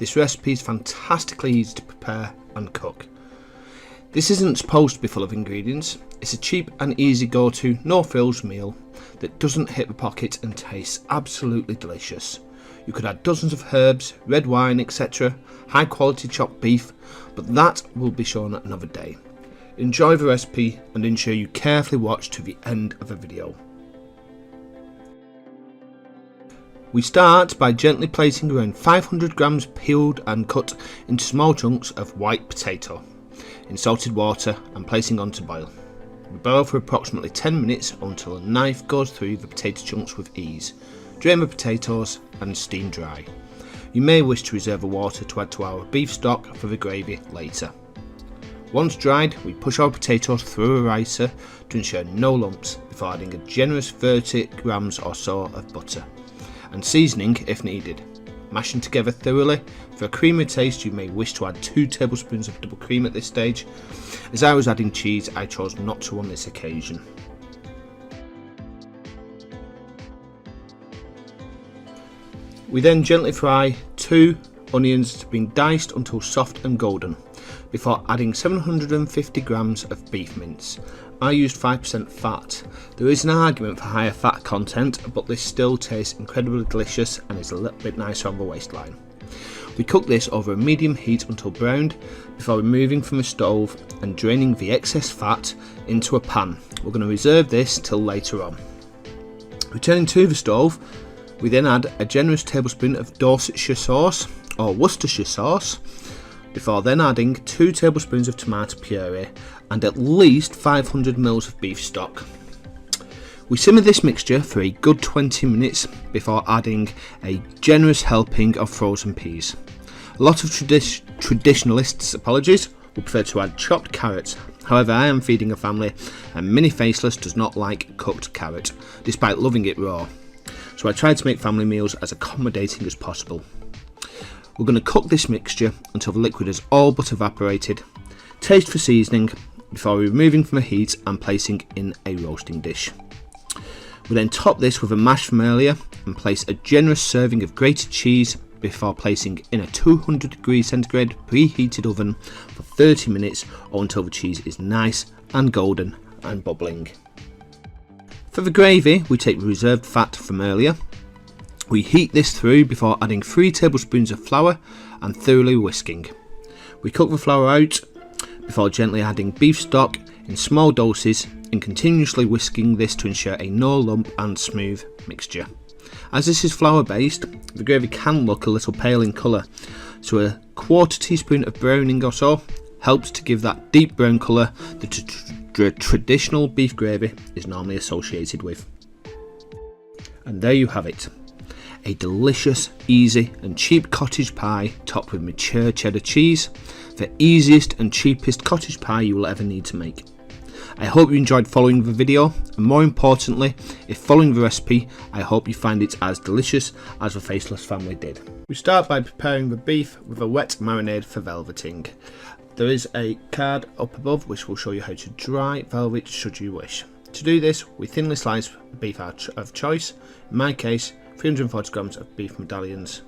This recipe is fantastically easy to prepare and cook. This isn't supposed to be full of ingredients. It's a cheap and easy go-to, no frills meal that doesn't hit the pocket and tastes absolutely delicious. You could add dozens of herbs, red wine, etc., high quality chopped beef, but that will be shown another day. Enjoy the recipe and ensure you carefully watch to the end of the video. We start by gently placing around 500 grams peeled and cut into small chunks of white potato in salted water and placing on to boil. We boil for approximately 10 minutes until a knife goes through the potato chunks with ease. Drain the potatoes and steam dry. You may wish to reserve the water to add to our beef stock for the gravy later. Once dried, we push our potatoes through a ricer to ensure no lumps before adding a generous 30 grams or so of butter and seasoning if needed. Mashing together thoroughly. For a creamy taste, you may wish to add 2 tablespoons of double cream at this stage. As I was adding cheese, I chose not to on this occasion. We then gently fry 2 onions being diced until soft and golden, before adding 750 grams of beef mince. I used 5% fat. There is an argument for higher fat content, but this still tastes incredibly delicious and is a little bit nicer on the waistline. We cook this over a medium heat until browned before removing from the stove and draining the excess fat into a pan. We're going to reserve this till later on. Returning to the stove, we then add a generous tablespoon of Dorsetshire sauce or Worcestershire sauce, before then adding 2 tablespoons of tomato puree and at least 500 ml of beef stock. We simmer this mixture for a good 20 minutes before adding a generous helping of frozen peas. A lot of traditionalists, will prefer to add chopped carrots. However, I am feeding a family and Mini Faceless does not like cooked carrot, despite loving it raw. So I try to make family meals as accommodating as possible. We're going to cook this mixture until the liquid has all but evaporated. Taste for seasoning before removing from the heat and placing in a roasting dish. We then top this with a mash from earlier and place a generous serving of grated cheese before placing in a 200 degrees centigrade preheated oven for 30 minutes or until the cheese is nice and golden and bubbling. For the gravy, we take the reserved fat from earlier. We heat this through before adding 3 tablespoons of flour and thoroughly whisking. We cook the flour out before gently adding beef stock in small doses and continuously whisking this to ensure a no lump and smooth mixture. As this is flour based, the gravy can look a little pale in colour, so a 1/4 teaspoon of browning or so helps to give that deep brown colour that traditional beef gravy is normally associated with. And there you have it. A delicious, easy and cheap cottage pie topped with mature cheddar cheese, the easiest and cheapest cottage pie you will ever need to make. I hope you enjoyed following the video, and more importantly, if following the recipe, I hope you find it as delicious as the Faceless family did. We start by preparing the beef with a wet marinade for velveting. There is a card up above which will show you how to dry velvet should you wish. To do this, we thinly slice beef of choice, in my case 340 grams of beef medallions.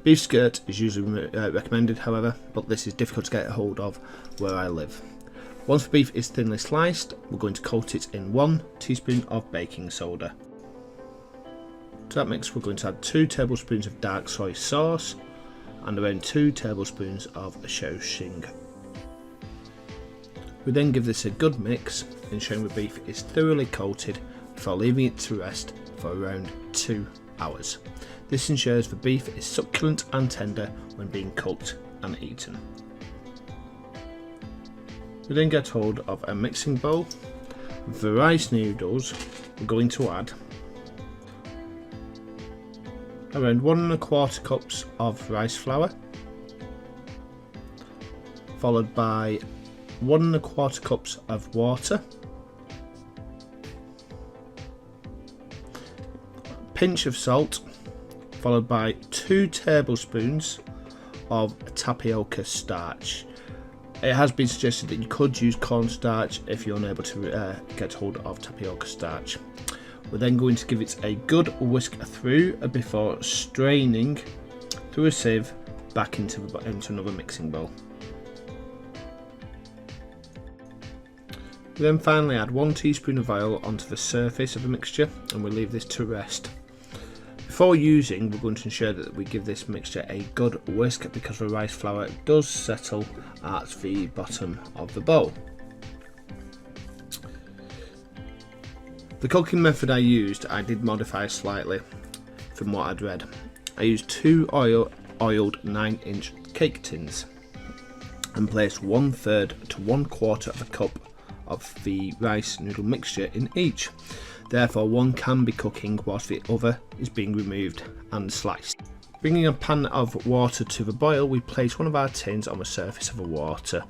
Beef skirt is usually recommended, however, but this is difficult to get a hold of where I live. Once the beef is thinly sliced, we're going to coat it in 1 teaspoon of baking soda. To that mix, we're going to add 2 tablespoons of dark soy sauce and around 2 tablespoons of Shaoxing. We then give this a good mix, ensuring the beef is thoroughly coated before leaving it to rest for around 2 hours. This ensures the beef is succulent and tender when being cooked and eaten. We then get hold of a mixing bowl. With the rice noodles, we're going to add around 1 1/4 cups of rice flour, followed by 1 1/4 cups of water, a pinch of salt, followed by 2 tablespoons of tapioca starch. It has been suggested that you could use cornstarch if you're unable to get hold of tapioca starch. We're then going to give it a good whisk through before straining through a sieve back into another mixing bowl. We then finally add 1 teaspoon of oil onto the surface of the mixture, and we leave this to rest. Before using, we're going to ensure that we give this mixture a good whisk, because the rice flour does settle at the bottom of the bowl. The cooking method I used, I did modify slightly from what I'd read. I used 2 oiled 9-inch cake tins and placed 1/3 to 1/4 of a cup of the rice noodle mixture in each. Therefore, one can be cooking whilst the other is being removed and sliced. Bringing a pan of water to the boil, we place one of our tins on the surface of the water.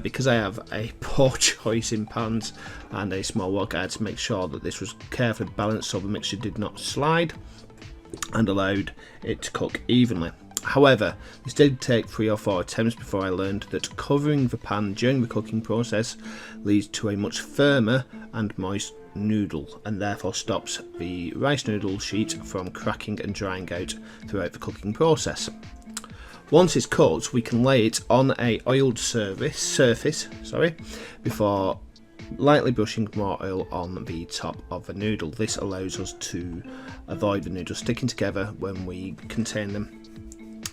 Because I have a poor choice in pans and a small wok, I had to make sure that this was carefully balanced so the mixture did not slide and allowed it to cook evenly. However, this did take 3 or 4 attempts before I learned that covering the pan during the cooking process leads to a much firmer and moist noodle, and therefore stops the rice noodle sheet from cracking and drying out throughout the cooking process. Once it's cooked, we can lay it on a oiled surface before lightly brushing more oil on the top of the noodle. This allows us to avoid the noodles sticking together when we contain them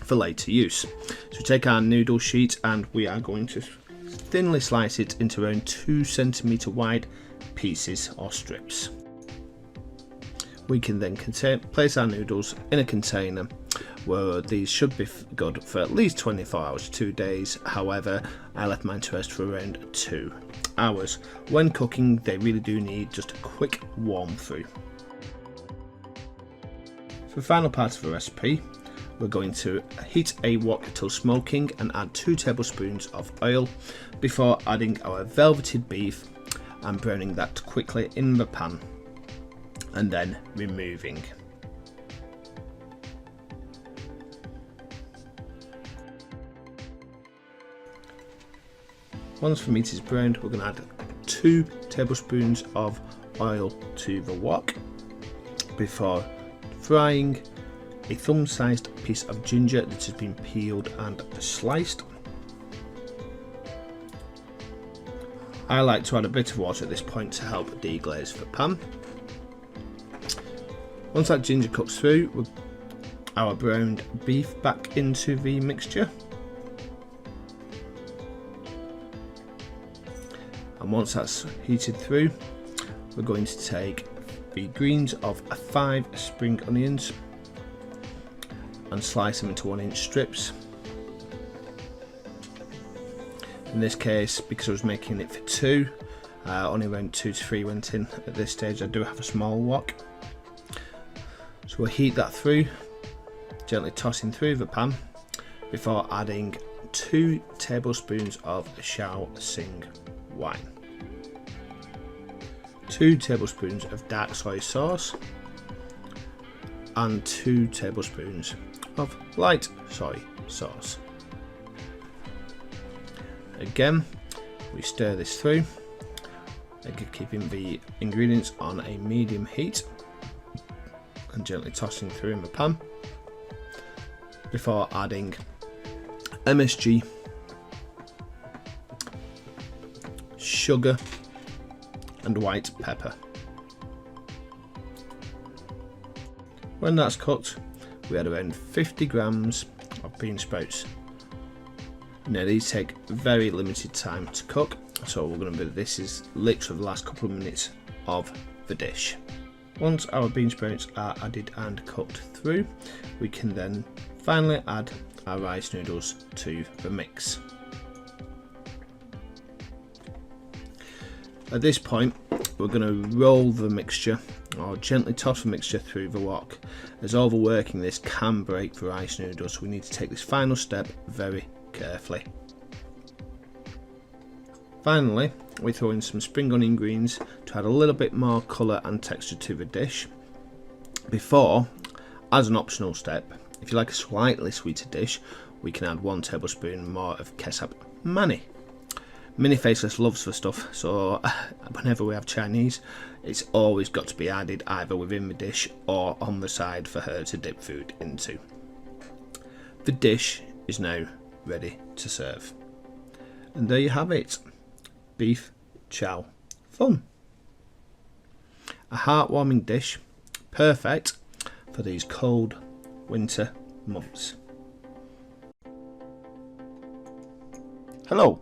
for later use. So we take our noodle sheet and we are going to thinly slice it into around 2 cm wide pieces or strips. We can then place our noodles in a container where these should be good for at least 24 hours to 2 days. However, I left mine to rest for around 2 hours. When cooking, they really do need just a quick warm through. For the final part of the recipe, we're going to heat a wok till smoking and add 2 tablespoons of oil before adding our velveted beef and browning that quickly in the pan and then removing. Once the meat is browned, we're going to add 2 tablespoons of oil to the wok before frying a thumb-sized piece of ginger that has been peeled and sliced. I like to add a bit of water at this point to help deglaze the pan. Once that ginger cooks through, we'll our browned beef back into the mixture. And once that's heated through, we're going to take the greens of 5 spring onions and slice them into 1-inch strips. In this case, because I was making it for 2, only around 2 to 3 went in at this stage. I do have a small wok. So we'll heat that through, gently tossing through the pan before adding 2 tablespoons of Chow wine, 2 tablespoons of dark soy sauce and 2 tablespoons of light soy sauce. Again, we stir this through, keeping the ingredients on a medium heat and gently tossing through in the pan before adding MSG, sugar and white pepper. When that's cooked, we add around 50 grams of bean sprouts. Now these take very limited time to cook, so we're going to do this is literally the last couple of minutes of the dish. Once our bean sprouts are added and cooked through, we can then finally add our rice noodles to the mix. At this point, we're going to roll the mixture or gently toss the mixture through the wok, as overworking this can break the rice noodles, so we need to take this final step very carefully. Finally, we throw in some spring onion greens to add a little bit more colour and texture to the dish. Before, as an optional step, if you like a slightly sweeter dish, we can add 1 tablespoon more of Kesap Mani. Mini Faceless loves the stuff, so whenever we have Chinese, it's always got to be added either within the dish or on the side for her to dip food into. The dish is now ready to serve. And there you have it, beef chow fun. A heartwarming dish, perfect for these cold winter months. Hello,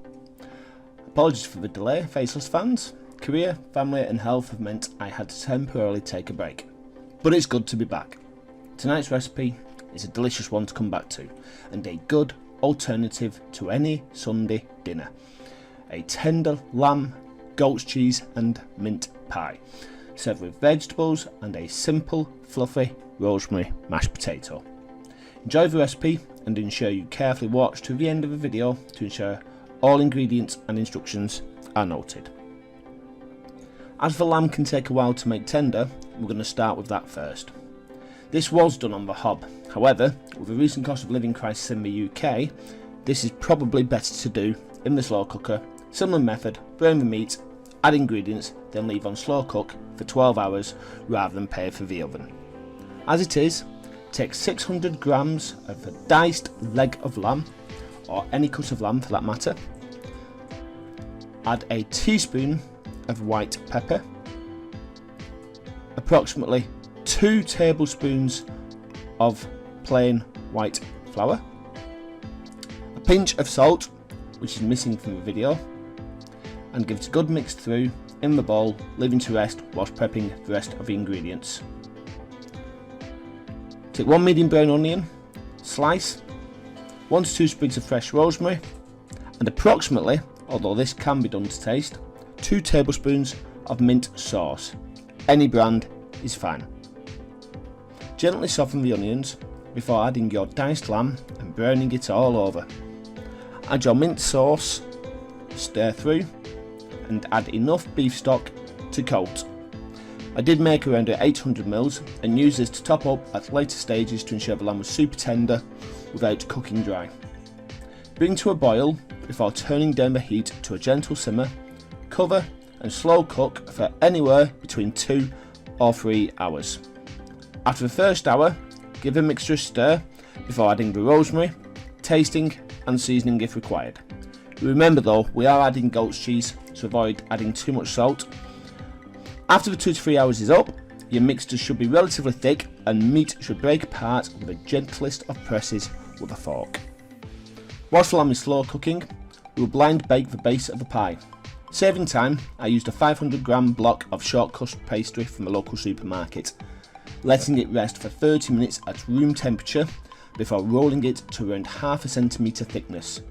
apologies for the delay, Faceless fans. Career, family and health have meant I had to temporarily take a break, but it's good to be back. Tonight's recipe is a delicious one to come back to, and a good alternative to any Sunday dinner. A tender lamb, goat's cheese and mint pie, served with vegetables and a simple, fluffy rosemary mashed potato. Enjoy the recipe and ensure you carefully watch to the end of the video to ensure all ingredients and instructions are noted. As the lamb can take a while to make tender, we're going to start with that first. This was done on the hob, however, with the recent cost of living crisis in the UK, this is probably better to do in the slow cooker. Similar method, brown the meat, add ingredients, then leave on slow cook for 12 hours rather than pay for the oven. As it is, take 600 grams of a diced leg of lamb, or any cut of lamb for that matter, add a teaspoon of white pepper, approximately 2 tablespoons of plain white flour, a pinch of salt, which is missing from the video, and give it a good mix through in the bowl, leaving to rest whilst prepping the rest of the ingredients. Take 1 medium brown onion, slice, 1 to 2 sprigs of fresh rosemary, and approximately, although this can be done to taste, 2 tablespoons of mint sauce. Any brand is fine. Gently soften the onions before adding your diced lamb and browning it all over. Add your mint sauce, stir through, and add enough beef stock to coat. I did make around 800ml and use this to top up at later stages to ensure the lamb was super tender without cooking dry. Bring to a boil before turning down the heat to a gentle simmer, cover and slow cook for anywhere between 2 or 3 hours. After the first hour, give the mixture a stir before adding the rosemary, tasting and seasoning if required. Remember though, we are adding goat's cheese, so avoid adding too much salt. After the 2 to 3 hours is up, your mixture should be relatively thick and meat should break apart with the gentlest of presses with a fork. Whilst the lamb is slow cooking, we will blind bake the base of the pie. Saving time, I used a 500g block of short crust pastry from a local supermarket, letting it rest for 30 minutes at room temperature before rolling it to around half a centimetre thickness,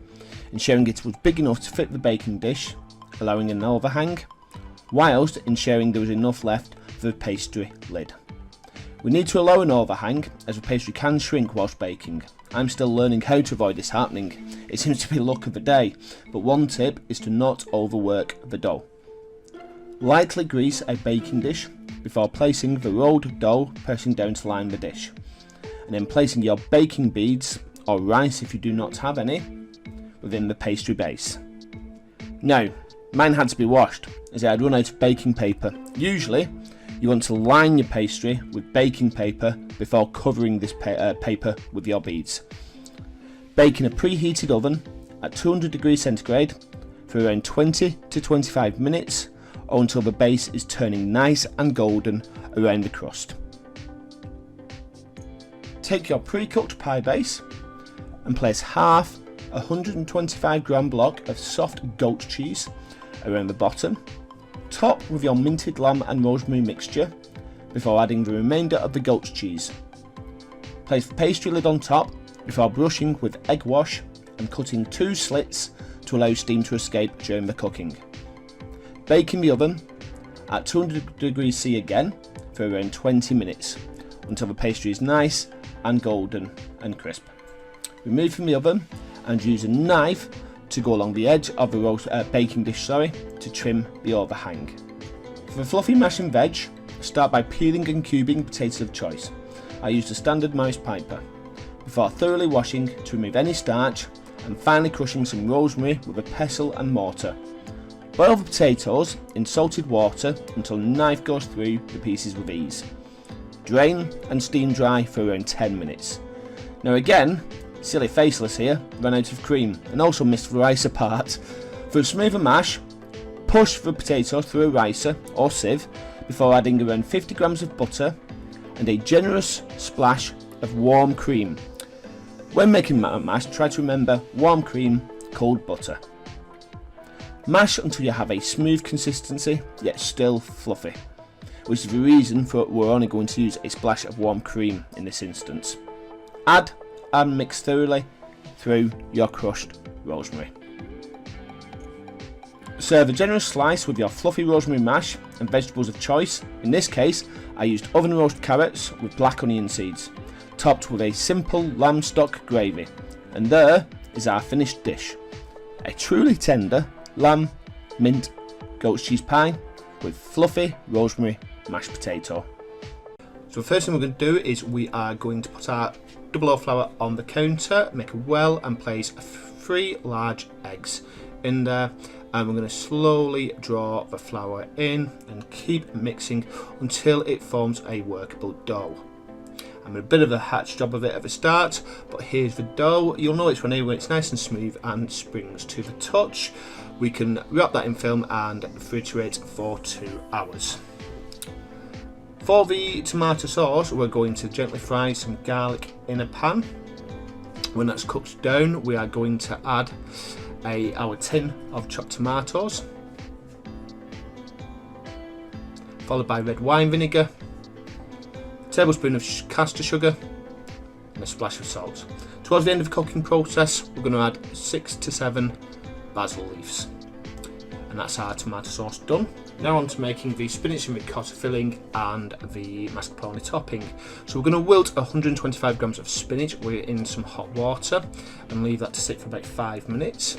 ensuring it was big enough to fit the baking dish, allowing an overhang, whilst ensuring there was enough left for the pastry lid. We need to allow an overhang as the pastry can shrink whilst baking. I'm still learning how to avoid this happening. It seems to be luck of the day, but one tip is to not overwork the dough. Lightly grease a baking dish before placing the rolled dough, pressing down to line the dish, and then placing your baking beads, or rice if you do not have any, within the pastry base. Now, mine had to be washed as I had run out of baking paper. Usually, you want to line your pastry with baking paper before covering this paper with your beads. Bake in a preheated oven at 200 degrees centigrade for around 20 to 25 minutes or until the base is turning nice and golden around the crust. Take your pre-cooked pie base and place half a 125g block of soft goat cheese around the bottom. Top with your minted lamb and rosemary mixture before adding the remainder of the goat's cheese. Place the pastry lid on top before brushing with egg wash and cutting 2 slits to allow steam to escape during the cooking. Bake in the oven at 200 degrees C again for around 20 minutes until the pastry is nice and golden and crisp. Remove from the oven and use a knife to go along the edge of the baking dish to trim the overhang. For the fluffy mash and veg, start by peeling and cubing potatoes of choice. I used a standard mouse piper, before thoroughly washing to remove any starch and finally crushing some rosemary with a pestle and mortar. Boil the potatoes in salted water until a knife goes through the pieces with ease. Drain and steam dry for around 10 minutes. Now again, silly Faceless here, ran out of cream and also missed the ricer part. For a smoother mash, push the potato through a ricer or sieve before adding around 50 grams of butter and a generous splash of warm cream. When making mash, try to remember warm cream, cold butter. Mash until you have a smooth consistency, yet still fluffy, which is the reason for we're only going to use a splash of warm cream in this instance. Add and mix thoroughly through your crushed rosemary. Serve a generous slice with your fluffy rosemary mash and vegetables of choice. In this case, I used oven roast carrots with black onion seeds, topped with a simple lamb stock gravy. And there is our finished dish. A truly tender lamb, mint, goat's cheese pie with fluffy rosemary mashed potato. So the first thing we're going to do is we are going to put our double O flour on the counter, make a well and place 3 large eggs in there, and we're going to slowly draw the flour in and keep mixing until it forms a workable dough. I'm a bit of a hatch job of it at the start, but here's the dough. You'll notice when it's nice and smooth and springs to the touch. We can wrap that in film and refrigerate for 2 hours. For the tomato sauce, we're going to gently fry some garlic in a pan. When that's cooked down, we are going to add our tin of chopped tomatoes, followed by red wine vinegar, a tablespoon of caster sugar, and a splash of salt. Towards the end of the cooking process, we're going to add 6 to 7 basil leaves. And that's our tomato sauce done. Now on to making the spinach and ricotta filling and the mascarpone topping. So we're going to wilt 125 grams of spinach in some hot water and leave that to sit for about 5 minutes.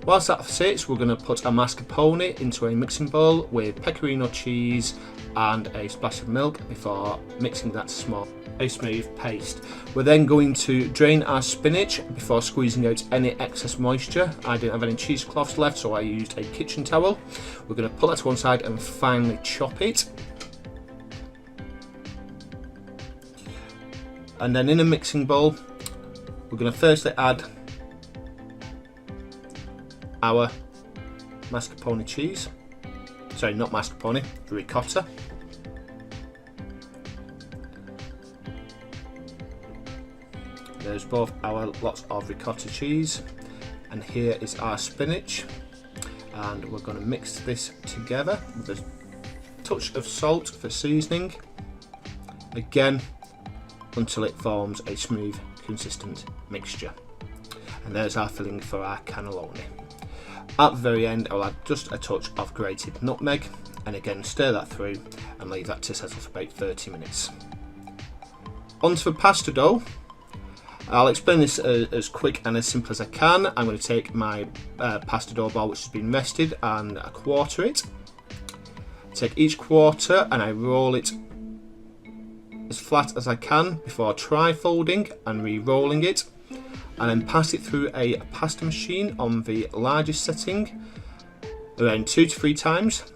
Whilst that sits, we're going to put our mascarpone into a mixing bowl with pecorino cheese and a splash of milk before mixing that to a smooth paste. We're then going to drain our spinach before squeezing out any excess moisture. I didn't have any cheesecloths left, so I used a kitchen towel. We're going to put that to one side and finely chop it. And then in a mixing bowl, we're going to firstly add our mascarpone cheese. Sorry, not mascarpone, ricotta. There's both our lots of ricotta cheese, and here is our spinach, and we're going to mix this together with a touch of salt for seasoning, again until it forms a smooth consistent mixture. And there's our filling for our cannelloni. At the very end, I'll add just a touch of grated nutmeg, and again stir that through and leave that to settle for about 30 minutes. Onto the pasta dough. I'll explain this as quick and as simple as I can. I'm going to take my pasta dough ball which has been rested and I quarter it. Take each quarter and I roll it as flat as I can before tri-folding and re-rolling it, and then pass it through a pasta machine on the largest setting around 2 to 3 times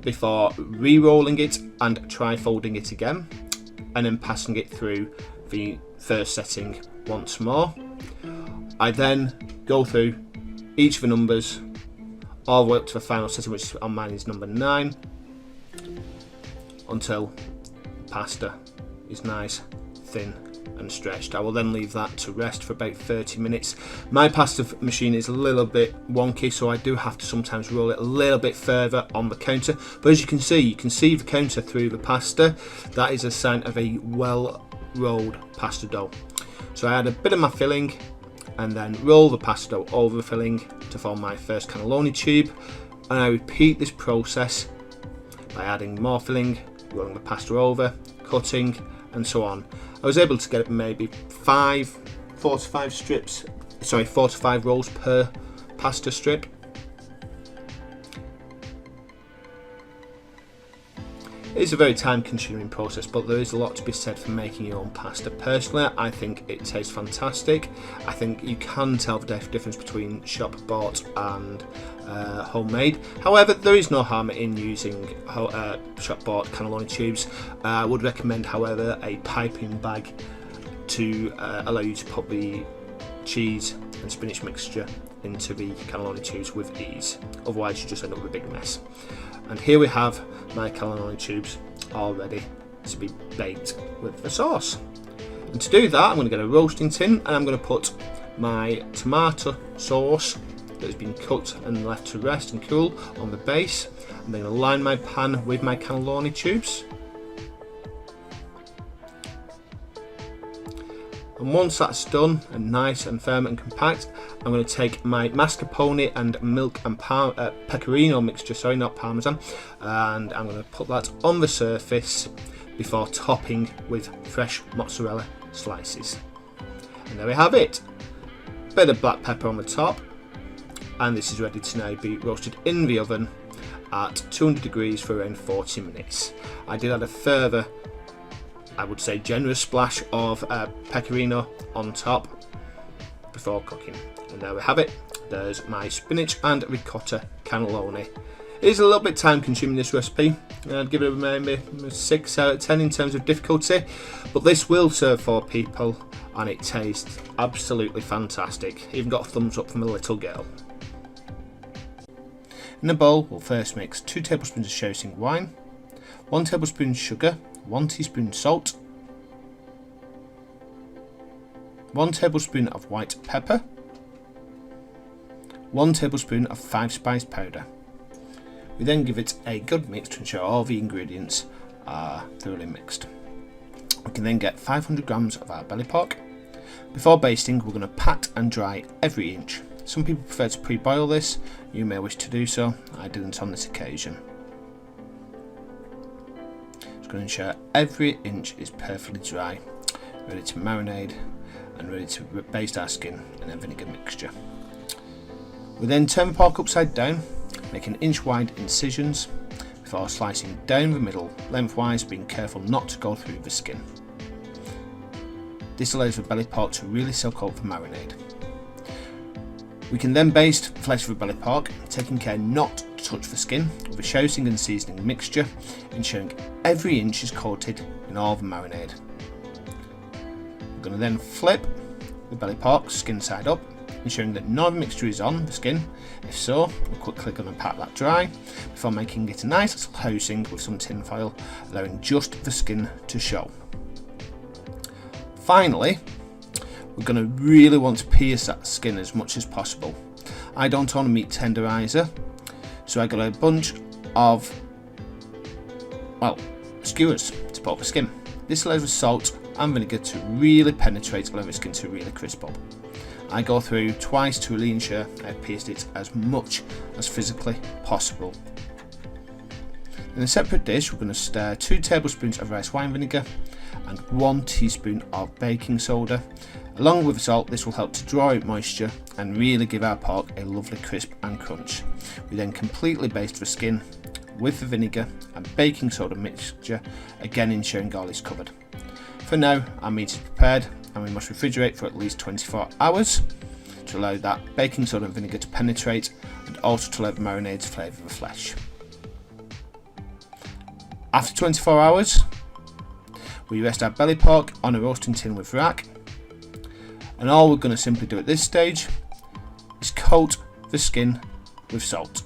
before re-rolling it and tri-folding it again, and then passing it through the first setting once more. I then go through each of the numbers all the way up to the final setting, which on mine is number 9, until pasta is nice, thin and stretched. I will then leave that to rest for about 30 minutes. My pasta machine is a little bit wonky, so I do have to sometimes roll it a little bit further on the counter, but as you can see the counter through the pasta. That is a sign of a well rolled pasta dough. So I add a bit of my filling and then roll the pasta dough over the filling to form my first cannelloni tube, and I repeat this process by adding more filling, rolling the pasta over, cutting, and so on. I was able to get maybe 4 to 5 rolls per pasta strip. It is a very time consuming process, but there is a lot to be said for making your own pasta. Personally, I think it tastes fantastic. I think you can tell the difference between shop bought and homemade. However, there is no harm in using shop bought cannelloni tubes. I would recommend, however, a piping bag to allow you to put the cheese and spinach mixture into the cannelloni tubes with ease, otherwise you just end up with a big mess. And here we have my cannelloni tubes all ready to be baked with the sauce. And to do that, I'm going to get a roasting tin and I'm going to put my tomato sauce that has been cut and left to rest and cool on the base. I'm then going to line my pan with my cannelloni tubes. And once that's done and nice and firm and compact, I'm going to take my mascarpone and milk and pecorino mixture, sorry, not parmesan, and I'm going to put that on the surface before topping with fresh mozzarella slices. And there we have it. Bit of black pepper on the top, and this is ready to now be roasted in the oven at 200 degrees for around 40 minutes. I did add a further, I would say, generous splash of pecorino on top before cooking. And there we have it. There's my spinach and ricotta cannelloni. It is a little bit time consuming, this recipe. I'd give it maybe a 6 out of 10 in terms of difficulty, but this will serve 4 people and it tastes absolutely fantastic. Even got a thumbs up from a little girl. In a bowl, we'll first mix 2 tablespoons of Shaoxing wine, 1 tablespoon sugar, 1 teaspoon salt, 1 tablespoon of white pepper, 1 tablespoon of 5-spice powder. We then give it a good mix to ensure all the ingredients are thoroughly mixed. We can then get 500 grams of our belly pork. Before basting, we're going to pat and dry every inch. Some people prefer to pre-boil this. You may wish to do so. I didn't on this occasion. Just going to ensure every inch is perfectly dry, ready to marinate and ready to baste our skin in a vinegar mixture. We then turn the pork upside down, making inch-wide incisions before slicing down the middle lengthwise, being careful not to go through the skin. This allows the belly pork to really soak up the marinade. We can then baste the flesh of the belly pork, taking care not to touch the skin with a Shaoxing and seasoning mixture, ensuring every inch is coated in all the marinade. We're going to then flip the belly pork skin side up, ensuring that none of the mixture is on the skin. If so, we're quickly going to pat that dry before making it a nice little housing with some tin foil, allowing just the skin to show. Finally, we're going to really want to pierce that skin as much as possible. I don't own a meat tenderizer, so I got a bunch of, skewers to put up the skin. This allows the salt and vinegar to really penetrate, allowing the skin to really crisp up. I go through twice to really ensure I've pierced it as much as physically possible. In a separate dish, we're going to stir 2 tablespoons of rice wine vinegar and 1 teaspoon of baking soda. Along with the salt, this will help to draw out moisture and really give our pork a lovely crisp and crunch. We then completely baste the skin with the vinegar and baking soda mixture, again ensuring all is covered. For now, our meat is prepared and we must refrigerate for at least 24 hours to allow that baking soda and vinegar to penetrate and also to allow the marinade to flavour the flesh. After 24 hours, we rest our belly pork on a roasting tin with rack, and all we're going to simply do at this stage is coat the skin with salt.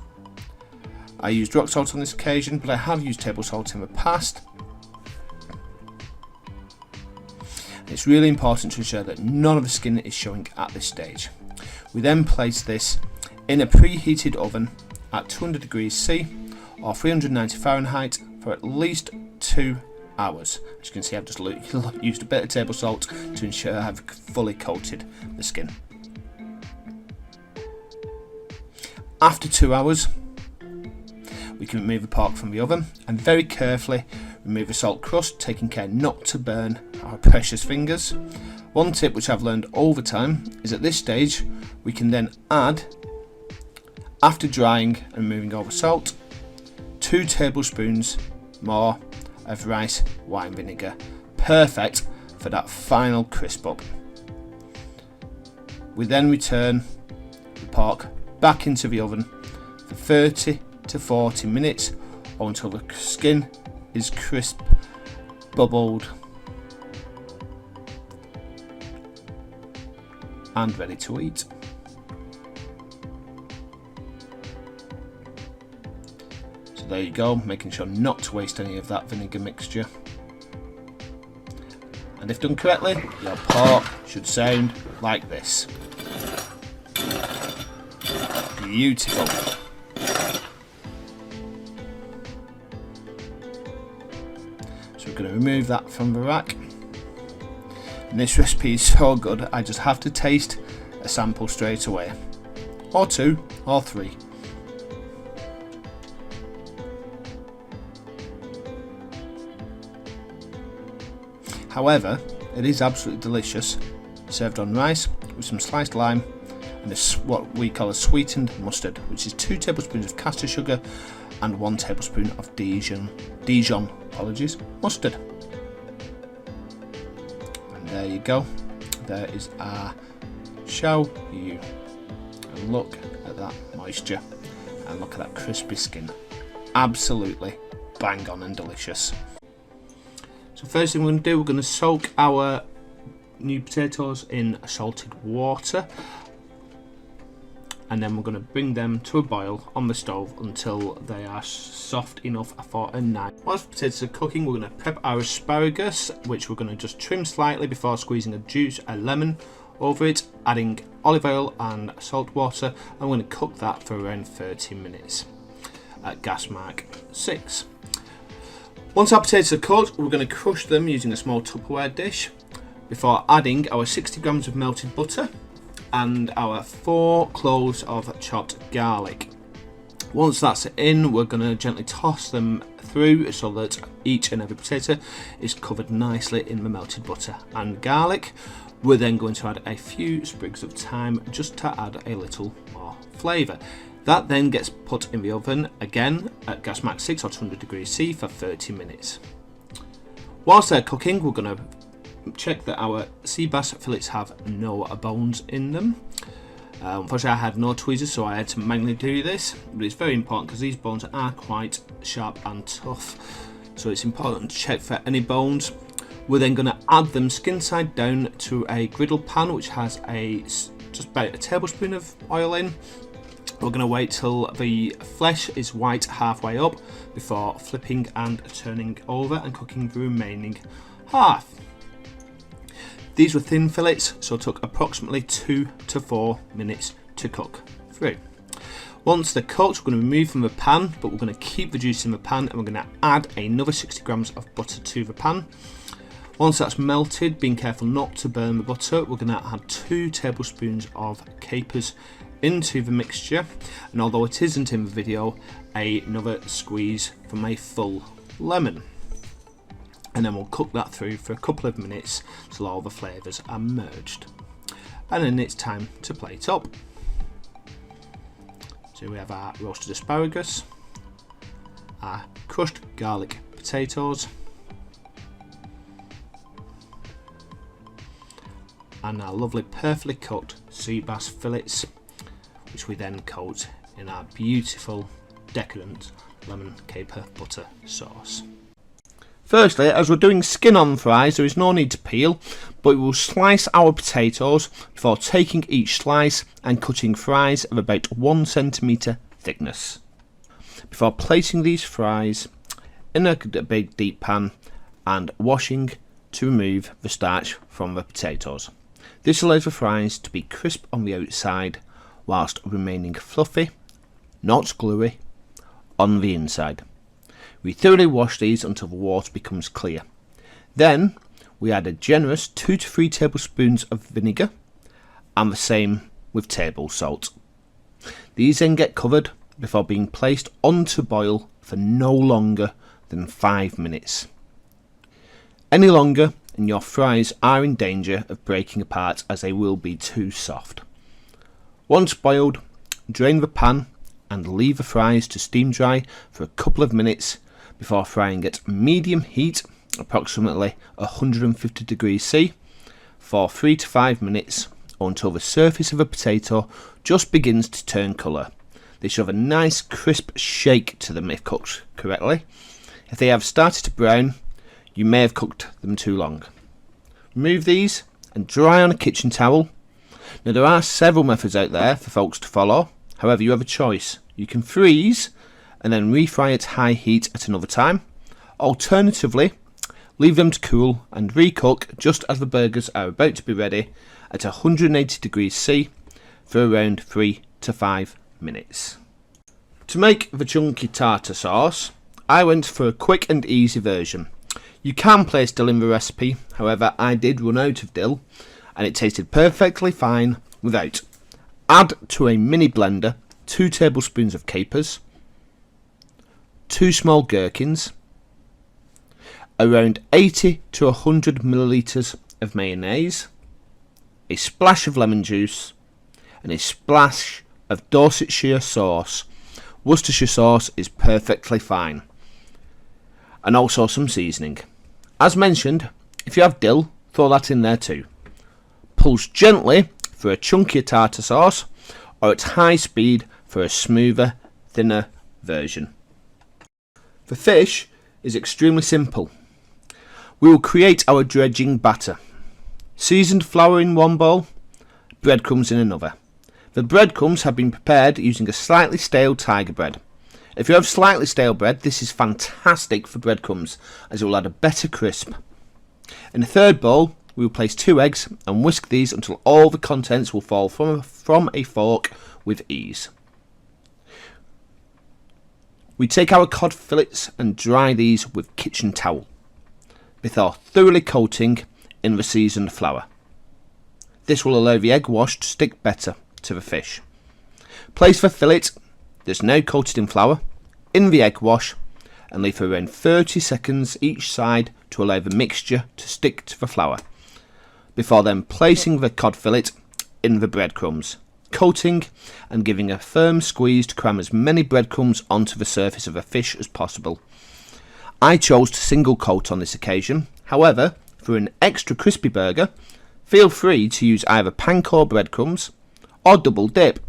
I used rock salt on this occasion, but I have used table salt in the past. It's really important to ensure that none of the skin is showing at this stage. We then place this in a preheated oven at 200 degrees C or 390 Fahrenheit for at least 2 hours. As you can see, I've just used a bit of table salt to ensure I've fully coated the skin. After 2 hours, we can remove the pork from the oven and very carefully remove the salt crust, taking care not to burn our precious fingers. One tip which I've learned over time is at this stage we can then add, after drying and removing all the salt, 2 tablespoons more of rice wine vinegar, perfect for that final crisp up. We then return the pork back into the oven for 30 to 40 minutes or until the skin is crisp, bubbled and ready to eat. So there you go, making sure not to waste any of that vinegar mixture. And if done correctly, your pork should sound like this. Beautiful. So we're going to remove that from the rack. And this recipe is so good, I just have to taste a sample straight away. Or two, or three. However, it is absolutely delicious, served on rice with some sliced lime and this what we call a sweetened mustard, which is 2 tablespoons of caster sugar and 1 tablespoon of Dijon mustard. And there you go, there is our Siu Yuk. And look at that moisture and look at that crispy skin, absolutely bang on and delicious. So first thing we're going to do, we're going to soak our new potatoes in salted water, and then we're going to bring them to a boil on the stove until they are soft enough for a knife. Whilst the potatoes are cooking, we're going to prep our asparagus, which we're going to just trim slightly before squeezing a lemon over it, adding olive oil and salt water, and we're going to cook that for around 30 minutes at gas mark 6. Once our potatoes are cooked, we're going to crush them using a small Tupperware dish before adding our 60 grams of melted butter and our 4 cloves of chopped garlic. Once that's in, we're going to gently toss them through so that each and every potato is covered nicely in the melted butter and garlic. We're then going to add a few sprigs of thyme just to add a little more flavour. That then gets put in the oven again at gas mark 6 or 200 degrees C for 30 minutes. Whilst they're cooking, we're going to check that our sea bass fillets have no bones in them. Unfortunately, I had no tweezers, so I had to manually do this, but it's very important because these bones are quite sharp and tough, so it's important to check for any bones. We're then going to add them skin side down to a griddle pan which has just about a tablespoon of oil in. We're going to wait till the flesh is white halfway up before flipping and turning over and cooking the remaining half. These were thin fillets, so it took approximately 2 to 4 minutes to cook through. Once they're cooked, we're going to remove from the pan, but we're going to keep the juice in the pan and we're going to add another 60 grams of butter to the pan. Once that's melted, being careful not to burn the butter, we're going to add 2 tablespoons of capers into the mixture, and although it isn't in the video, another squeeze from a full lemon. And then we'll cook that through for a couple of minutes till all the flavours are merged. And then it's time to plate up. So we have our roasted asparagus, our crushed garlic potatoes, and our lovely perfectly cooked sea bass fillets, which we then coat in our beautiful decadent lemon caper butter sauce. Firstly, as we're doing skin on fries, there is no need to peel, but we will slice our potatoes before taking each slice and cutting fries of about 1 centimetre thickness. Before placing these fries in a big deep pan and washing to remove the starch from the potatoes. This allows the fries to be crisp on the outside whilst remaining fluffy, not gluey, on the inside. We thoroughly wash these until the water becomes clear. Then we add a generous 2 to 3 tablespoons of vinegar and the same with table salt. These then get covered before being placed on to boil for no longer than 5 minutes. Any longer and your fries are in danger of breaking apart as they will be too soft. Once boiled, drain the pan and leave the fries to steam dry for a couple of minutes before frying at medium heat, approximately 150 degrees C, for 3 to 5 minutes or until the surface of a potato just begins to turn colour. They should have a nice crisp shake to them if cooked correctly. If they have started to brown, you may have cooked them too long. Remove these and dry on a kitchen towel. Now there are several methods out there for folks to follow, however you have a choice. You can freeze and then refry at high heat at another time. Alternatively, leave them to cool and recook just as the burgers are about to be ready at 180 degrees C for around 3 to 5 minutes. To make the chunky tartar sauce, I went for a quick and easy version. You can place dill in the recipe, however I did run out of dill and it tasted perfectly fine without. Add to a mini blender 2 tablespoons of capers, 2 small gherkins, around 80 to 100 millilitres of mayonnaise, a splash of lemon juice and a splash of Dorsetshire sauce. Worcestershire sauce is perfectly fine. And also some seasoning. As mentioned, if you have dill, throw that in there too. Pulse gently for a chunkier tartar sauce or at high speed for a smoother, thinner version. The fish is extremely simple. We will create our dredging batter. Seasoned flour in one bowl, breadcrumbs in another. The breadcrumbs have been prepared using a slightly stale tiger bread. If you have slightly stale bread, this is fantastic for breadcrumbs as it will add a better crisp. In a third bowl, we will place 2 eggs and whisk these until all the contents will fall from a fork with ease. We take our cod fillets and dry these with kitchen towel before thoroughly coating in the seasoned flour. This will allow the egg wash to stick better to the fish. Place the fillet that's now coated in flour in the egg wash and leave for around 30 seconds each side to allow the mixture to stick to the flour, before then placing the cod fillet in the breadcrumbs, coating and giving a firm squeeze to cram as many breadcrumbs onto the surface of the fish as possible. I chose to single coat on this occasion, however, for an extra crispy burger, feel free to use either panko breadcrumbs or double dip,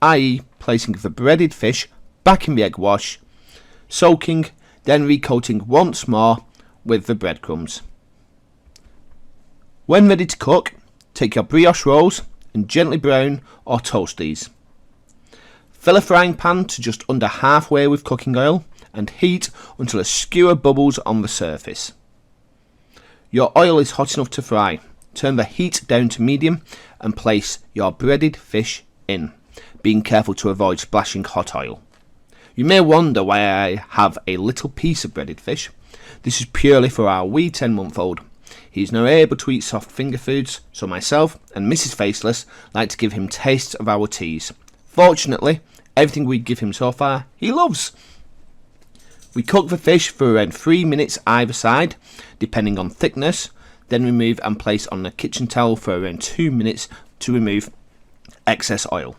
i.e. placing the breaded fish back in the egg wash, soaking, then recoating once more with the breadcrumbs. When ready to cook, take your brioche rolls and gently brown or toast these. Fill a frying pan to just under halfway with cooking oil and heat until a skewer bubbles on the surface. Your oil is hot enough to fry. Turn the heat down to medium and place your breaded fish in, being careful to avoid splashing hot oil. You may wonder why I have a little piece of breaded fish. This is purely for our wee 10-month-old. He is now able to eat soft finger foods, so myself and Mrs. Faceless like to give him tastes of our teas. Fortunately, everything we give him so far, he loves. We cook the fish for around 3 minutes either side, depending on thickness, then remove and place on a kitchen towel for around 2 minutes to remove excess oil.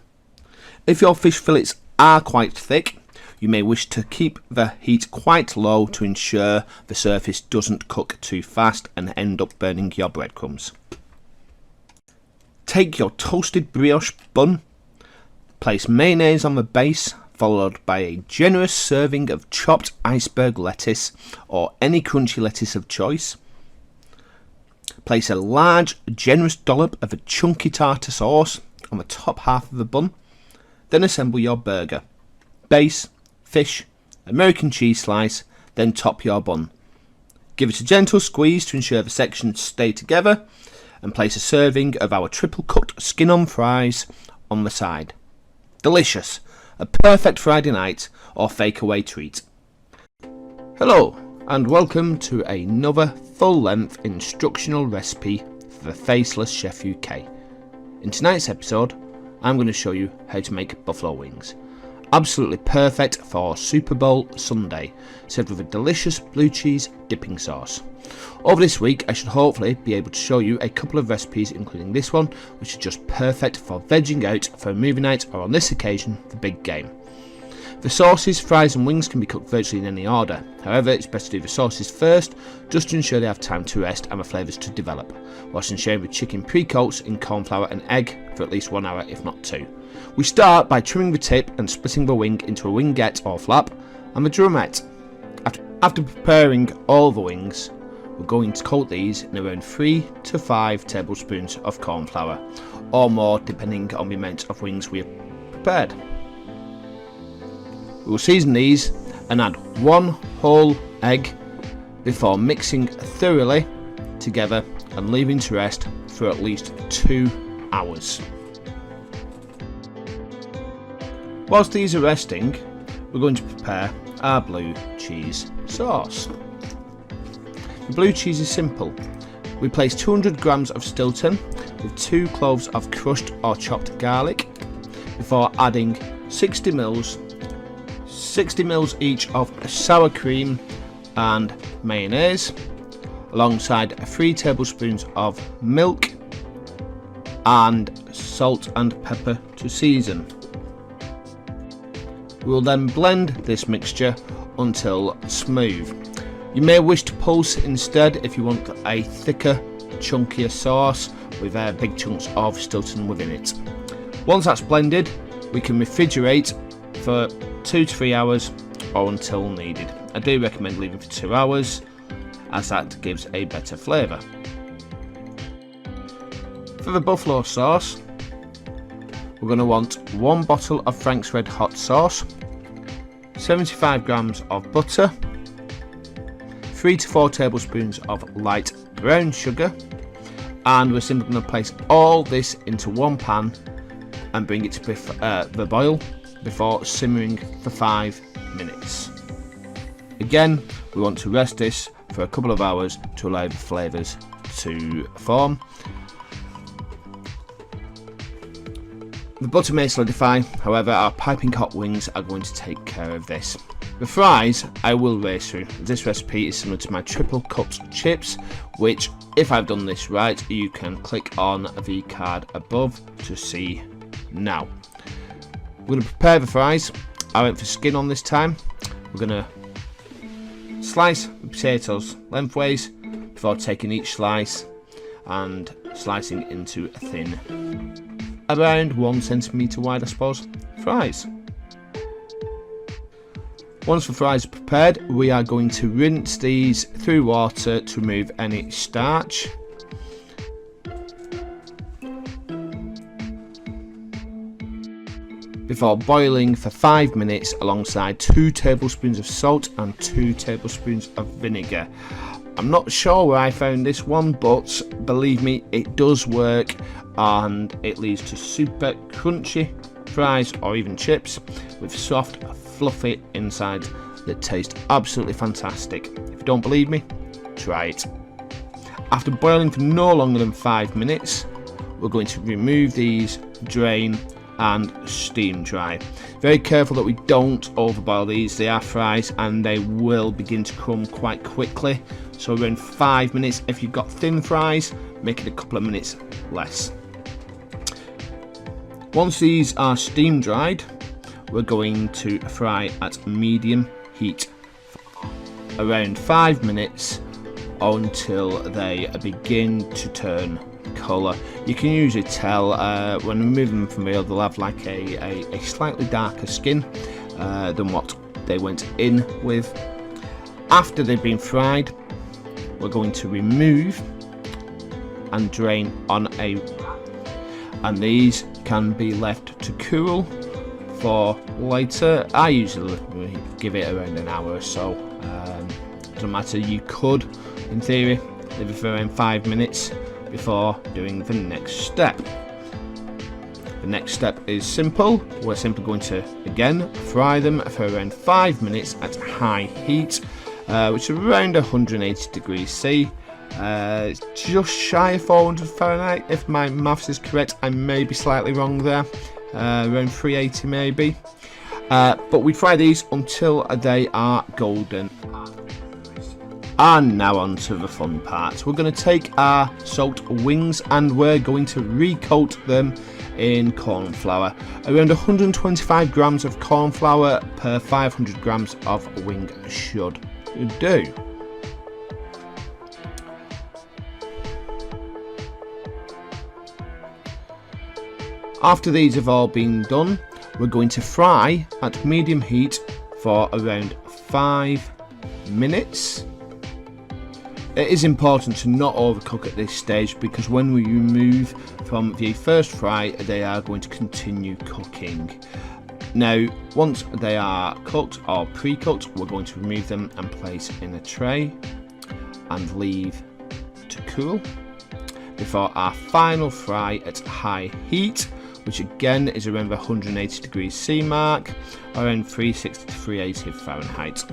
If your fish fillets are quite thick, you may wish to keep the heat quite low to ensure the surface doesn't cook too fast and end up burning your breadcrumbs. Take your toasted brioche bun, place mayonnaise on the base, followed by a generous serving of chopped iceberg lettuce or any crunchy lettuce of choice. Place a large, generous dollop of a chunky tartar sauce on the top half of the bun. Then assemble your burger. Base, fish, American cheese slice, then top your bun. Give it a gentle squeeze to ensure the sections stay together, and place a serving of our triple cooked skin-on fries on the side. Delicious! A perfect Friday night or fake-away treat. Hello, and welcome to another full-length instructional recipe for the Faceless Chef UK. In tonight's episode, I'm going to show you how to make buffalo wings. Absolutely perfect for Super Bowl Sunday, served with a delicious blue cheese dipping sauce. Over this week, I should hopefully be able to show you a couple of recipes, including this one, which is just perfect for vegging out for a movie night or on this occasion, the big game. The sauces, fries and wings can be cooked virtually in any order. However, it's best to do the sauces first, just to ensure they have time to rest and the flavours to develop, whilst ensuring the chicken pre-coats in corn flour and egg for at least 1 hour, if not 2. We start by trimming the tip and splitting the wing into a wingette or flap and the drumette. After preparing all the wings, we're going to coat these in around 3 to 5 tablespoons of corn flour, or more depending on the amount of wings we have prepared. We will season these and add 1 whole egg before mixing thoroughly together and leaving to rest for at least 2 hours. Whilst these are resting, we're going to prepare our blue cheese sauce. The blue cheese is simple. We place 200 grams of Stilton with 2 cloves of crushed or chopped garlic before adding 60 ml each of sour cream and mayonnaise, alongside 3 tablespoons of milk and salt and pepper to season. We will then blend this mixture until smooth. You may wish to pulse instead if you want a thicker, chunkier sauce with big chunks of Stilton within it. Once that's blended, we can refrigerate for 2 to 3 hours or until needed. I do recommend leaving for 2 hours, as that gives a better flavour. For the buffalo sauce, we're going to want 1 bottle of Frank's Red Hot sauce, 75 grams of butter, 3 to 4 tablespoons of light brown sugar, and we're simply going to place all this into one pan and bring it to the boil before simmering for 5 minutes. Again, we want to rest this for a couple of hours to allow the flavours to form. The butter may solidify, however our piping hot wings are going to take care of this. The fries I will race through. This recipe is similar to my triple cut chips, which, if I've done this right, you can click on the card above to see now. We're going to prepare the fries. I went for skin on this time. We're going to slice the potatoes lengthways before taking each slice and slicing into a thin, around 1 centimetre wide, I suppose, fries. Once the fries are prepared, we are going to rinse these through water to remove any starch. Before boiling for 5 minutes alongside 2 tablespoons of salt and 2 tablespoons of vinegar. I'm not sure where I found this one, but believe me, it does work and it leads to super crunchy fries or even chips with soft, fluffy inside that taste absolutely fantastic. If you don't believe me, try it. After boiling for no longer than 5 minutes, we're going to remove these, drain and steam dry. Very careful that we don't overboil these. They are fries and they will begin to crumb quite quickly, so around 5 minutes. If you've got thin fries, make it a couple of minutes less. Once these are steam dried, we're going to fry at medium heat for around 5 minutes until they begin to turn colour. You can usually tell when removing them from the oil, they'll have like a slightly darker skin than what they went in with. After they've been fried, we're going to remove and drain on a wrap, and these can be left to cool for later. I usually give it around an hour or so. Doesn't matter, you could in theory leave it for around 5 minutes before doing the next step. The next step is simple. We're simply going to again fry them for around 5 minutes at high heat, which is around 180 degrees C. Just shy of 400 Fahrenheit if my maths is correct. I may be slightly wrong there, around 380 maybe. But we fry these until they are golden. And now on to the fun part. We're going to take our soaked wings and we're going to recoat them in corn flour. Around 125 grams of corn flour per 500 grams of wing should do. After these have all been done, we're going to fry at medium heat for around 5 minutes. It is important to not overcook at this stage, because when we remove from the first fry, they are going to continue cooking. Now, once they are cooked or pre-cooked, we're going to remove them and place in a tray and leave to cool before our final fry at high heat, which again is around the 180 degrees C mark, around 360 to 380 Fahrenheit.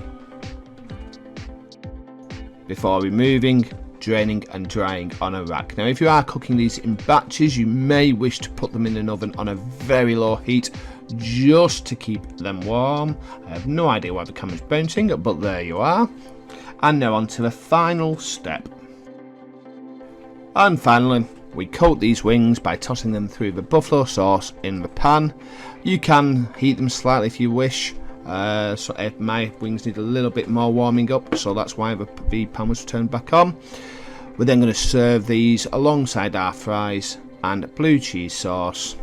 Before removing, draining and drying on a rack. Now, if you are cooking these in batches, you may wish to put them in an oven on a very low heat just to keep them warm. I have no idea why the camera's bouncing, but there you are. And now on to the final step. And finally, we coat these wings by tossing them through the buffalo sauce in the pan. You can heat them slightly if you wish. So if my wings need a little bit more warming up, so that's why the pan was turned back on. We're then going to serve these alongside our fries and blue cheese sauce.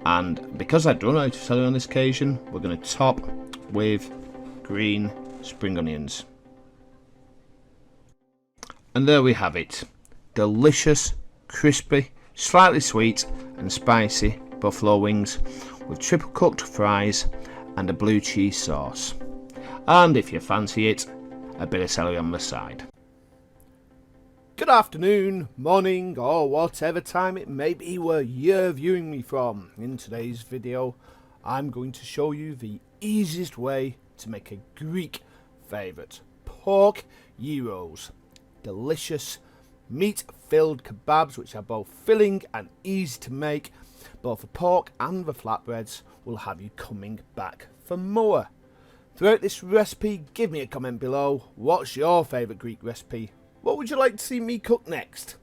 And because I don't know how to sell it on this occasion, we're going to top with green spring onions. And there we have it. Delicious, crispy, slightly sweet and spicy buffalo wings with triple cooked fries and a blue cheese sauce. And if you fancy it, a bit of celery on the side. Good afternoon, morning, or whatever time it may be where you're viewing me from. In today's video, I'm going to show you the easiest way to make a Greek favourite, pork gyros. Delicious meat-filled kebabs which are both filling and easy to make. Both the pork and the flatbreads will have you coming back for more. Throughout this recipe, give me a comment below. What's your favourite Greek recipe? What would you like to see me cook next?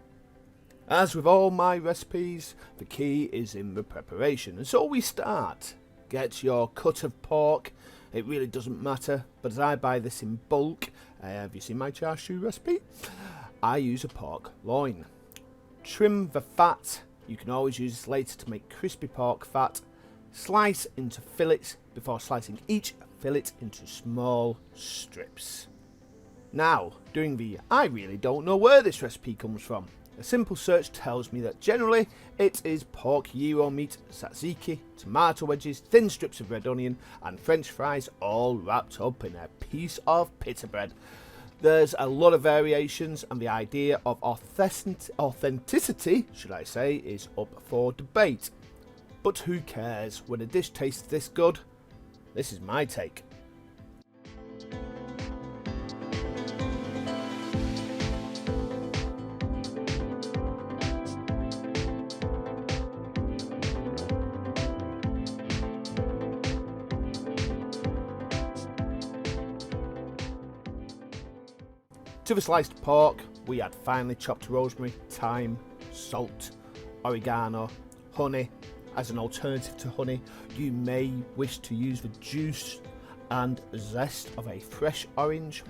As with all my recipes, the key is in the preparation. And so we start. Get your cut of pork. It really doesn't matter, but as I buy this in bulk, have you seen my char siu recipe? I use a pork loin. Trim the fat. You can always use this later to make crispy pork fat. Slice into fillets before slicing each fillet into small strips. Now, doing the I really don't know where this recipe comes from. A simple search tells me that generally it is pork gyro meat, tzatziki, tomato wedges, thin strips of red onion and french fries all wrapped up in a piece of pita bread. There's a lot of variations and the idea of authenticity, should I say, is up for debate. But who cares when a dish tastes this good? This is my take. To the sliced pork, we add finely chopped rosemary, thyme, salt, oregano, honey. As an alternative to honey, you may wish to use the juice and zest of a fresh orange,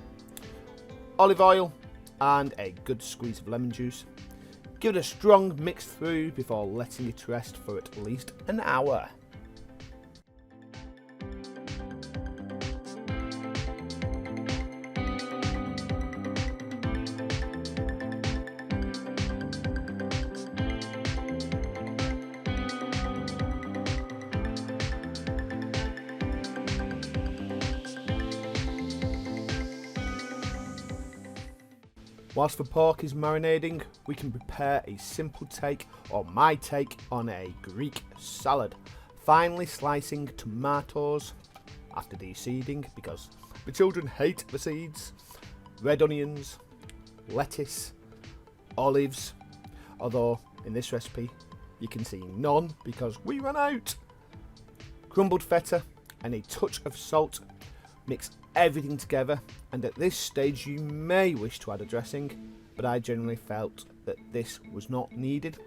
olive oil and a good squeeze of lemon juice. Give it a strong mix through before letting it rest for at least an hour. Whilst the pork is marinating, we can prepare a simple take, or my take, on a Greek salad. Finely slicing tomatoes after de-seeding, because the children hate the seeds, red onions, lettuce, olives, although in this recipe you can see none because we ran out, crumbled feta and a touch of salt. Mix everything together, and at this stage you may wish to add a dressing, but I generally felt that this was not needed.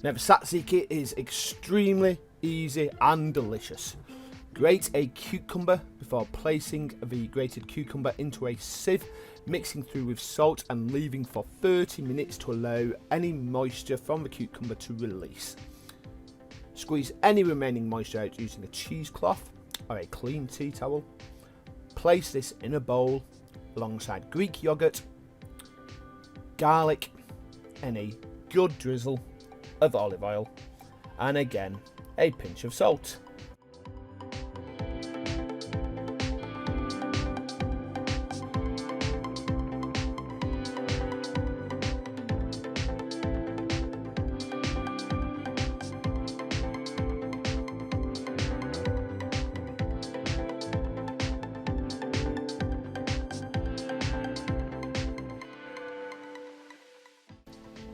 Now the tzatziki is extremely easy and delicious. Grate a cucumber before placing the grated cucumber into a sieve, mixing through with salt and leaving for 30 minutes to allow any moisture from the cucumber to release. Squeeze any remaining moisture out using a cheesecloth or a clean tea towel. Place this in a bowl alongside Greek yogurt, garlic and a good drizzle of olive oil, and again a pinch of salt.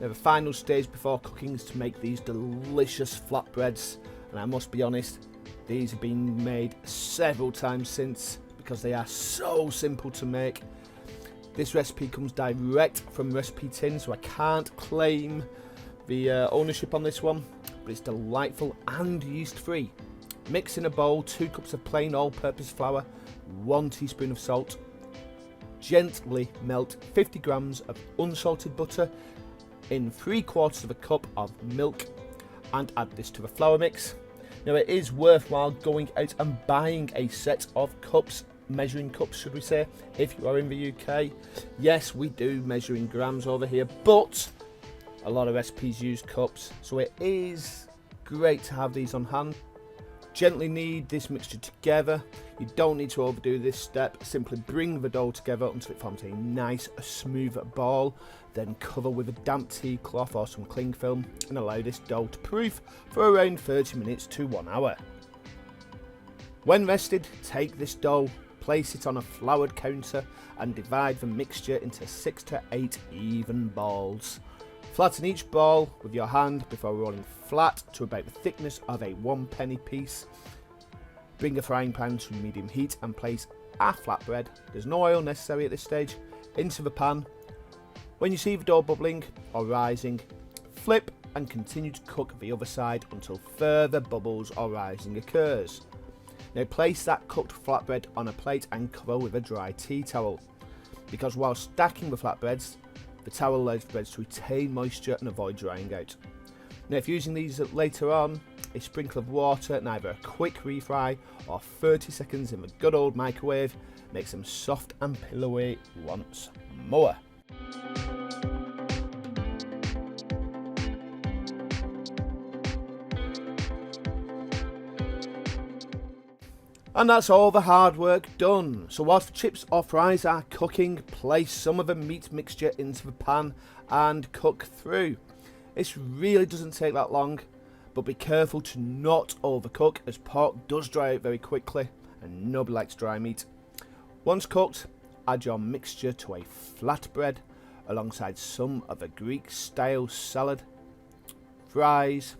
Now the final stage before cooking is to make these delicious flatbreads, and I must be honest, these have been made several times since because they are so simple to make. This recipe comes direct from recipe tin, so I can't claim the ownership on this one, but it's delightful and yeast free. Mix in a bowl 2 cups of plain all-purpose flour, 1 teaspoon of salt. Gently melt 50 grams of unsalted butter in 3/4 cup of milk and add this to the flour mix. Now it is worthwhile going out and buying a set of cups, measuring cups should we say, if you are in the UK. Yes, we do measure in grams over here, but a lot of recipes use cups, so it is great to have these on hand. Gently knead this mixture together. You don't need to overdo this step, simply bring the dough together until it forms a nice smooth ball, then cover with a damp tea cloth or some cling film and allow this dough to proof for around 30 minutes to 1 hour. When rested, take this dough, place it on a floured counter and divide the mixture into 6 to 8 even balls. Flatten each ball with your hand before rolling flat to about the thickness of a 1 penny piece. Bring a frying pan to medium heat and place a flatbread, there's no oil necessary at this stage, into the pan. When you see the dough bubbling or rising, flip and continue to cook the other side until further bubbles or rising occurs. Now place that cooked flatbread on a plate and cover with a dry tea towel, because while stacking the flatbreads, the towel allows the breads to retain moisture and avoid drying out. Now if using these later on, a sprinkle of water and either a quick refry or 30 seconds in the good old microwave makes them soft and pillowy once more. And that's all the hard work done. So whilst the chips or fries are cooking, place some of the meat mixture into the pan and cook through. This really doesn't take that long, but be careful to not overcook as pork does dry out very quickly and nobody likes dry meat. Once cooked, add your mixture to a flatbread alongside some of a Greek style salad, fries,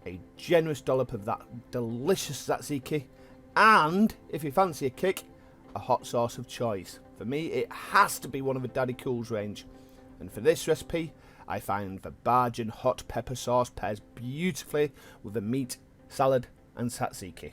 a generous dollop of that delicious tzatziki, and if you fancy a kick, a hot sauce of choice. For me, it has to be one of the Daddy Cool's range. And for this recipe, I find the Bajan hot pepper sauce pairs beautifully with the meat, salad and tzatziki.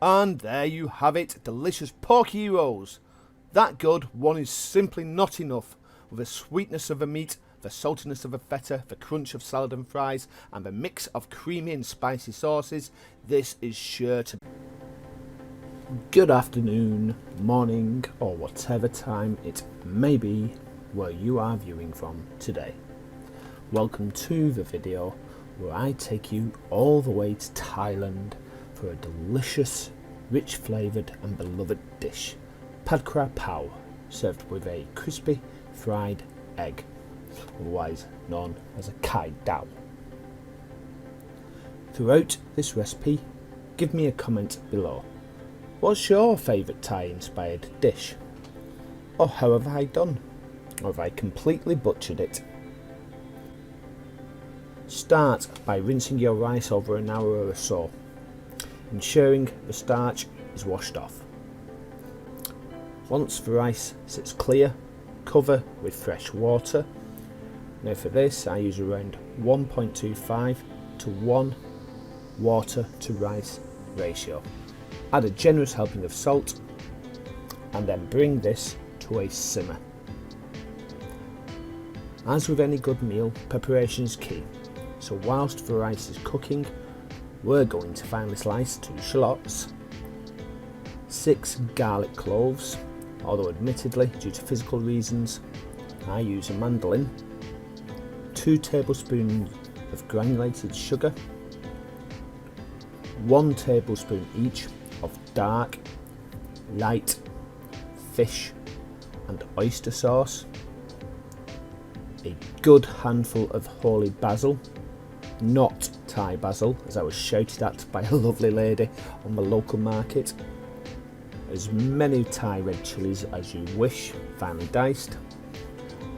And there you have it, delicious porky rolls. That good, one is simply not enough. With the sweetness of the meat, the saltiness of the feta, the crunch of salad and fries, and the mix of creamy and spicy sauces, this is sure to... Good afternoon, morning, or whatever time it may be where you are viewing from today. Welcome to the video where I take you all the way to Thailand for a delicious, rich flavoured and beloved dish, Pad Kra Krao, served with a crispy fried egg, otherwise known as a Kai Dao. Throughout this recipe, give me a comment below. What's your favourite Thai inspired dish? Or how have I done? Or have I completely butchered it? Start by rinsing your rice over an hour or so, ensuring the starch is washed off. Once the rice sits clear, cover with fresh water. Now for this I use around 1.25 to 1 water to rice ratio. Add a generous helping of salt and then bring this to a simmer. As with any good meal, preparation is key, so whilst the rice is cooking, we're going to finely slice 2 shallots, 6 garlic cloves, although admittedly due to physical reasons I use a mandolin, 2 tablespoons of granulated sugar, 1 tablespoon each of dark, light fish and oyster sauce, a good handful of holy basil, not Thai basil as I was shouted at by a lovely lady on the local market, as many Thai red chillies as you wish, finely diced,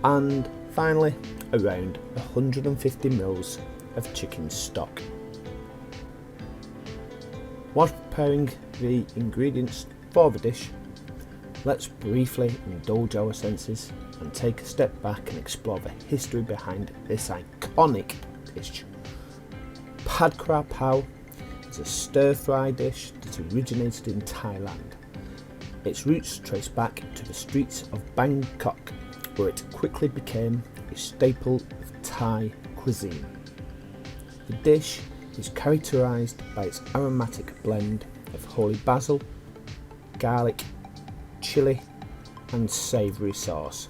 and finally around 150 ml of chicken stock. Whilst preparing the ingredients for the dish, let's briefly indulge our senses and take a step back and explore the history behind this iconic dish. Pad Kra Krao is a stir-fry dish that originated in Thailand. Its roots trace back to the streets of Bangkok, where it quickly became a staple of Thai cuisine. The dish is characterised by its aromatic blend of holy basil, garlic, chilli and savoury sauce,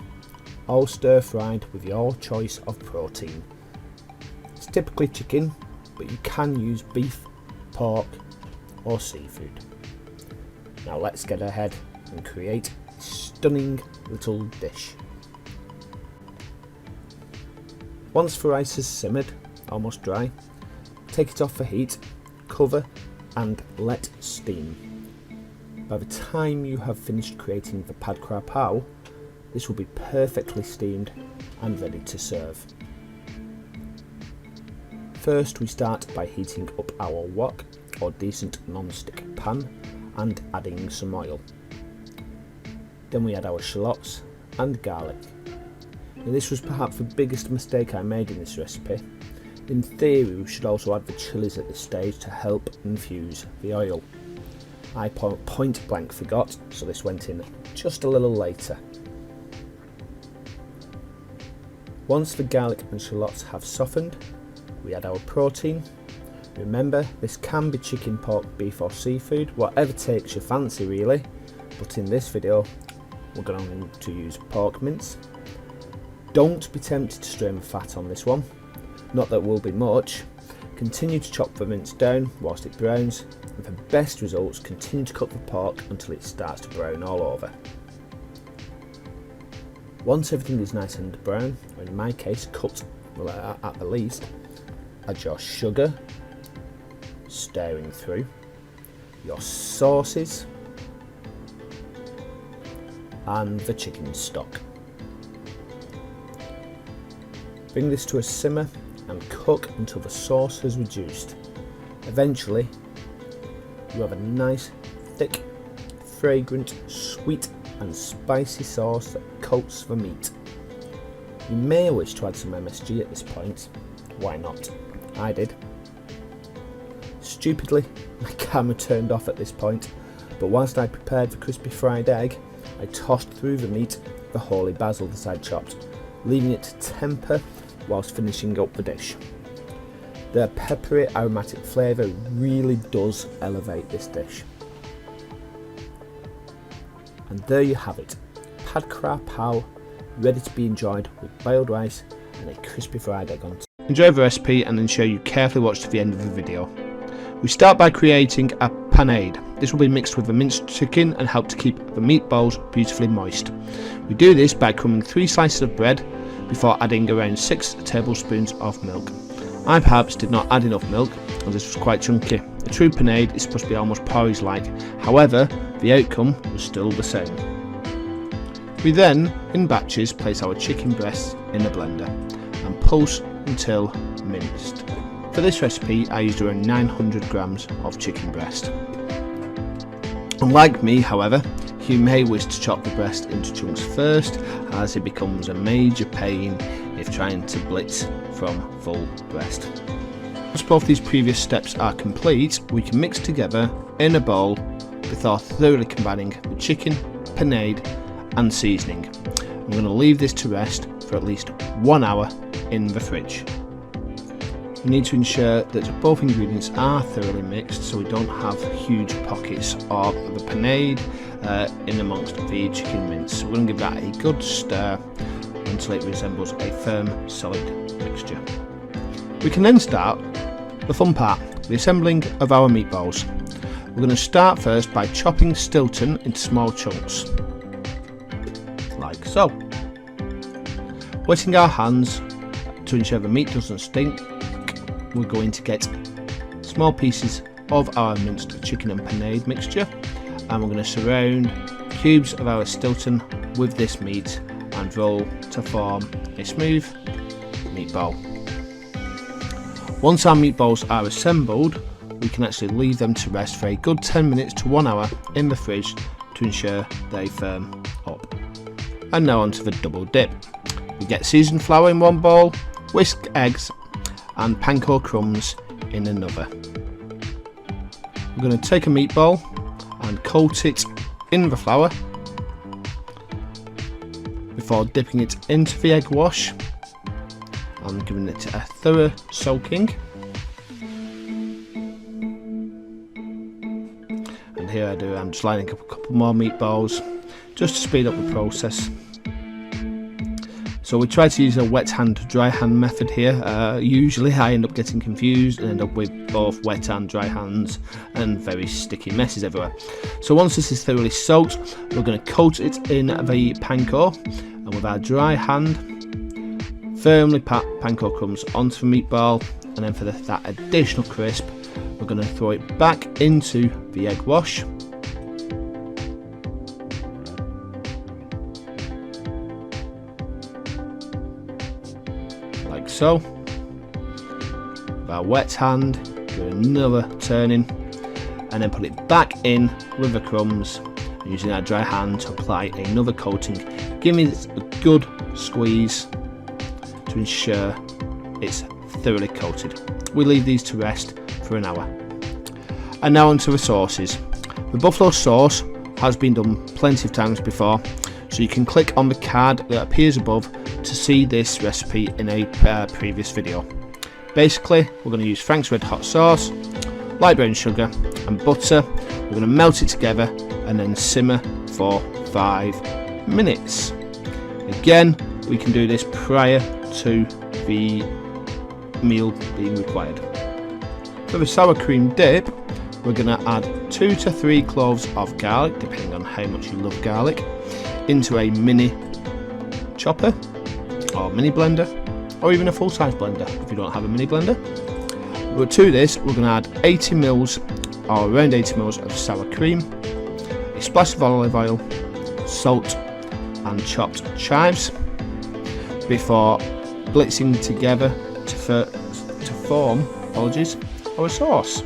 all stir-fried with your choice of protein. It's typically chicken, but you can use beef, pork or seafood. Now let's get ahead and create a stunning little dish. Once the rice is simmered, almost dry, take it off the heat, cover and let steam. By the time you have finished creating the Pad Kra Krao, this will be perfectly steamed and ready to serve. First we start by heating up our wok or decent non-stick pan and adding some oil. Then we add our shallots and garlic. Now this was perhaps the biggest mistake I made in this recipe. In theory we should also add the chillies at this stage to help infuse the oil. I point blank forgot, so this went in just a little later. Once the garlic and shallots have softened, we add our protein. Remember, this can be chicken, pork, beef or seafood, whatever takes your fancy really, but in this video we're going to use pork mince. Don't be tempted to strain the fat on this one, not that will be much. Continue to chop the mince down whilst it browns, and for best results continue to cook the pork until it starts to brown all over. Once everything is nice and brown, or in my case cooked at the least, add your sugar, stirring through, your sauces and the chicken stock. Bring this to a simmer and cook until the sauce has reduced. Eventually you have a nice, thick, fragrant, sweet and spicy sauce that coats the meat. You may wish to add some MSG at this point. Why not? I did. Stupidly, my camera turned off at this point, but whilst I prepared the crispy fried egg, I tossed through the meat the holy basil that I'd chopped, leaving it to temper whilst finishing up the dish. The peppery aromatic flavour really does elevate this dish. And there you have it, Pad Kra Krao, ready to be enjoyed with boiled rice and a crispy fried egg on top. Enjoy the recipe and ensure you carefully watch to the end of the video. We start by creating a panade. This will be mixed with the minced chicken and help to keep the meatballs beautifully moist. We do this by crumbing 3 slices of bread before adding around 6 tablespoons of milk. I perhaps did not add enough milk as this was quite chunky. A true panade is supposed to be almost porridge-like, however the outcome was still the same. We then, in batches, place our chicken breasts in a blender and pulse until minced. For this recipe I used around 900 grams of chicken breast. Unlike me however, You may wish to chop the breast into chunks first, as it becomes a major pain if trying to blitz from full breast. Once both these previous steps are complete, we can mix together in a bowl before thoroughly combining the chicken, panade and seasoning. I'm going to leave this to rest for at least 1 hour in the fridge. We need to ensure that both ingredients are thoroughly mixed so we don't have huge pockets of the panade in amongst the chicken mince. So we're going to give that a good stir until it resembles a firm, solid mixture. We can then start the fun part, the assembling of our meatballs. We're going to start first by chopping Stilton into small chunks, like so. Wetting our hands to ensure the meat doesn't stink, we're going to get small pieces of our minced chicken and panade mixture, and we're going to surround cubes of our Stilton with this meat and roll to form a smooth meatball. Once our meatballs are assembled, we can actually leave them to rest for a good 10 minutes to 1 hour in the fridge to ensure they firm up. And now onto the double dip. We get seasoned flour in one bowl, whisk eggs and panko crumbs in another. We're going to take a meatball and coat it in the flour before dipping it into the egg wash and giving it a thorough soaking. And here I'm just lining up a couple more meatballs just to speed up the process. So we try to use a wet hand, dry hand method here. Usually I end up getting confused and end up with both wet and dry hands and very sticky messes everywhere. So once this is thoroughly soaked, we're going to coat it in the panko, and with our dry hand, firmly pat panko crumbs onto the meatball, and then for that additional crisp, we're going to throw it back into the egg wash. Like so. With our wet hand, do another turning, and then put it back in with the crumbs, and using our dry hand to apply another coating, giving it a good squeeze to ensure it's thoroughly coated. We leave these to rest for an hour. And now onto the sauces. The buffalo sauce has been done plenty of times before, so you can click on the card that appears above to see this recipe in a previous video. Basically, we're going to use Frank's Red Hot sauce, light brown sugar and butter. We're going to melt it together and then simmer for 5 minutes. Again, we can do this prior to the meal being required. For the sour cream dip, we're going to add 2 to 3 cloves of garlic, depending on how much you love garlic, into a mini chopper or mini blender, or even a full-size blender if you don't have a mini blender. But to this, we're going to add 80 ml or around 80 ml of sour cream, a splash of olive oil, salt and chopped chives before blitzing together to form our sauce.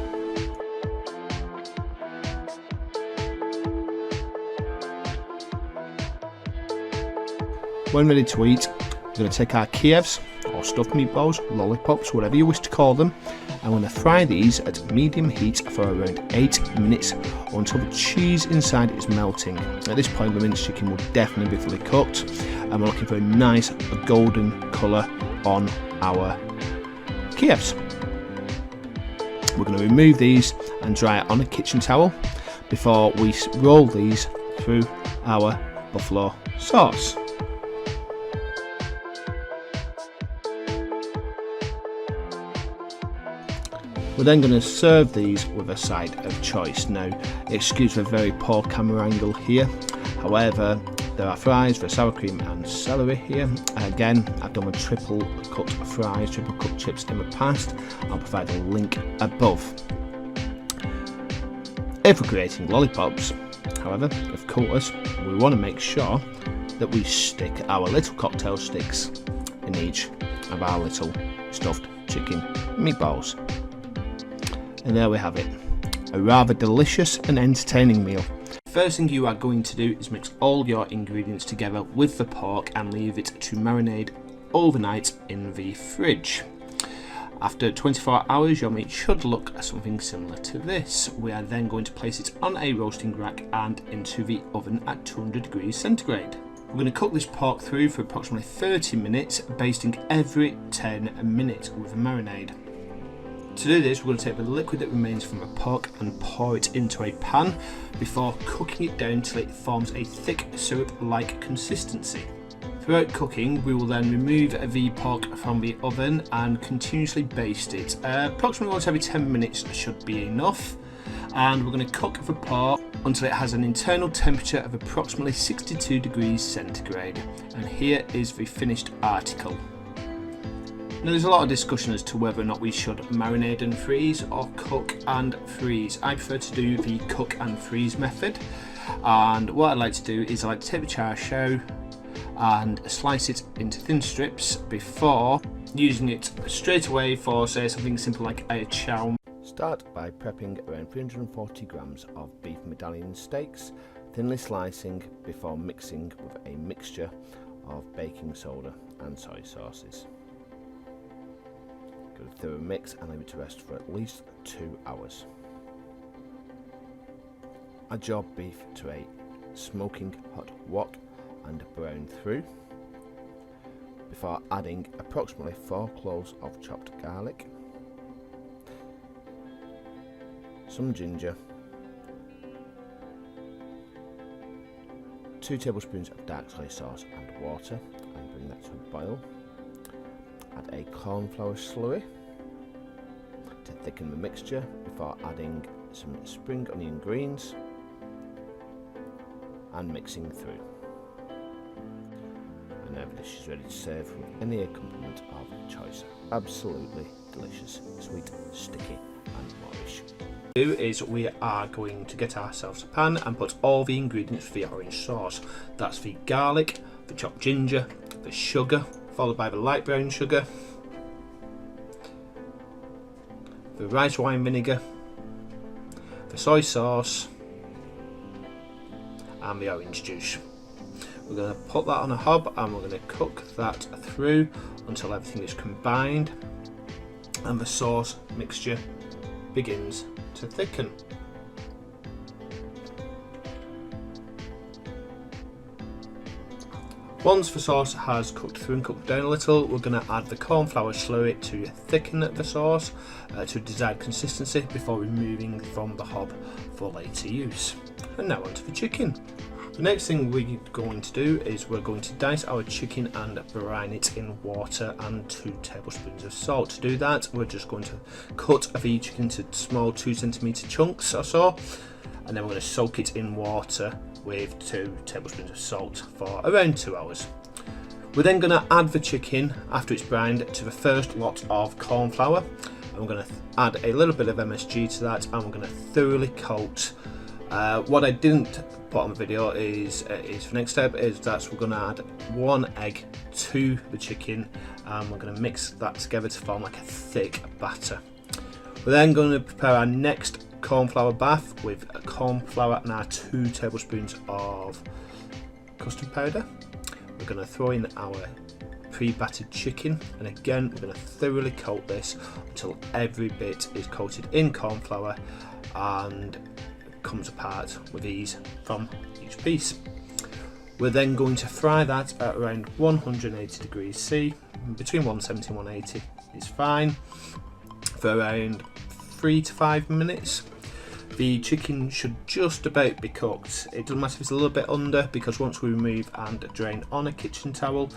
When ready to eat, we're going to take our Kyivs or stuffed meatballs, lollipops, whatever you wish to call them, and we're going to fry these at medium heat for around 8 minutes until the cheese inside is melting. At this point, the minced chicken will definitely be fully cooked, and we're looking for a nice golden colour on our Kyivs. We're going to remove these and dry it on a kitchen towel before we roll these through our buffalo sauce. We're then going to serve these with a side of choice. Now, excuse the very poor camera angle here, however, there are fries for sour cream and celery here. Again, I've done with triple cut fries, triple cut chips in the past. I'll provide a link above. If we're creating lollipops, however, of course, we want to make sure that we stick our little cocktail sticks in each of our little stuffed chicken meatballs. And there we have it, a rather delicious and entertaining meal. First thing you are going to do is mix all your ingredients together with the pork and leave it to marinate overnight in the fridge. After 24 hours, your meat should look something similar to this. We are then going to place it on a roasting rack and into the oven at 200 degrees centigrade. We're going to cook this pork through for approximately 30 minutes, basting every 10 minutes with a marinade. To do this, we're going to take the liquid that remains from the pork and pour it into a pan before cooking it down till it forms a thick syrup-like consistency. Throughout cooking, we will then remove the pork from the oven and continuously baste it. Approximately once every 10 minutes should be enough. And we're going to cook the pork until it has an internal temperature of approximately 62 degrees centigrade. And here is the finished article. Now, there's a lot of discussion as to whether or not we should marinate and freeze or cook and freeze. I prefer to do the cook and freeze method. And what I like to do is I like to take the char siu and slice it into thin strips before using it straight away for, say, something simple like a chow. Start by prepping around 340 grams of beef medallion steaks, thinly slicing before mixing with a mixture of baking soda and soy sauces. Give it a thorough mix and leave it to rest for at least 2 hours. Add your beef to a smoking hot wok and brown through before adding approximately 4 cloves of chopped garlic, some ginger, 2 tablespoons of dark soy sauce and water, and bring that to a boil. Add a cornflour slurry to thicken the mixture before adding some spring onion greens and mixing through. And now the dish is ready to serve with any accompaniment of choice. Absolutely delicious, sweet, sticky and moorish. Is we are going to get ourselves a pan and put all the ingredients for the orange sauce. That's the garlic, the chopped ginger, the sugar, followed by the light brown sugar, the rice wine vinegar, the soy sauce and the orange juice. We're going to put that on a hob and we're going to cook that through until everything is combined and the sauce mixture begins to thicken. Once the sauce has cooked through and cooked down a little, we're going to add the cornflour slurry to thicken the sauce to desired consistency before removing from the hob for later use. And now onto the chicken. The next thing we're going to do is we're going to dice our chicken and brine it in water and 2 tablespoons of salt. To do that, we're just going to cut the chicken into small 2cm chunks or so, and then we're going to soak it in water with 2 tablespoons of salt for around 2 hours. We're then going to add the chicken after it's brined to the first lot of corn flour, and we're going to add a little bit of MSG to that, and we're going to thoroughly coat. What I didn't put on the video is the next step is that we're going to add 1 egg to the chicken, and we're going to mix that together to form like a thick batter. We're then going to prepare our next corn flour bath with corn flour and our 2 tablespoons of custard powder. We're going to throw in our pre-battered chicken, and again we're going to thoroughly coat this until every bit is coated in corn flour and comes apart with ease from each piece. We're then going to fry that at around 180 degrees C, between 170 and 180 is fine, for around 3 to 5 minutes. The chicken should just about be cooked. It doesn't matter if it's a little bit under, because once we remove and drain on a kitchen towel,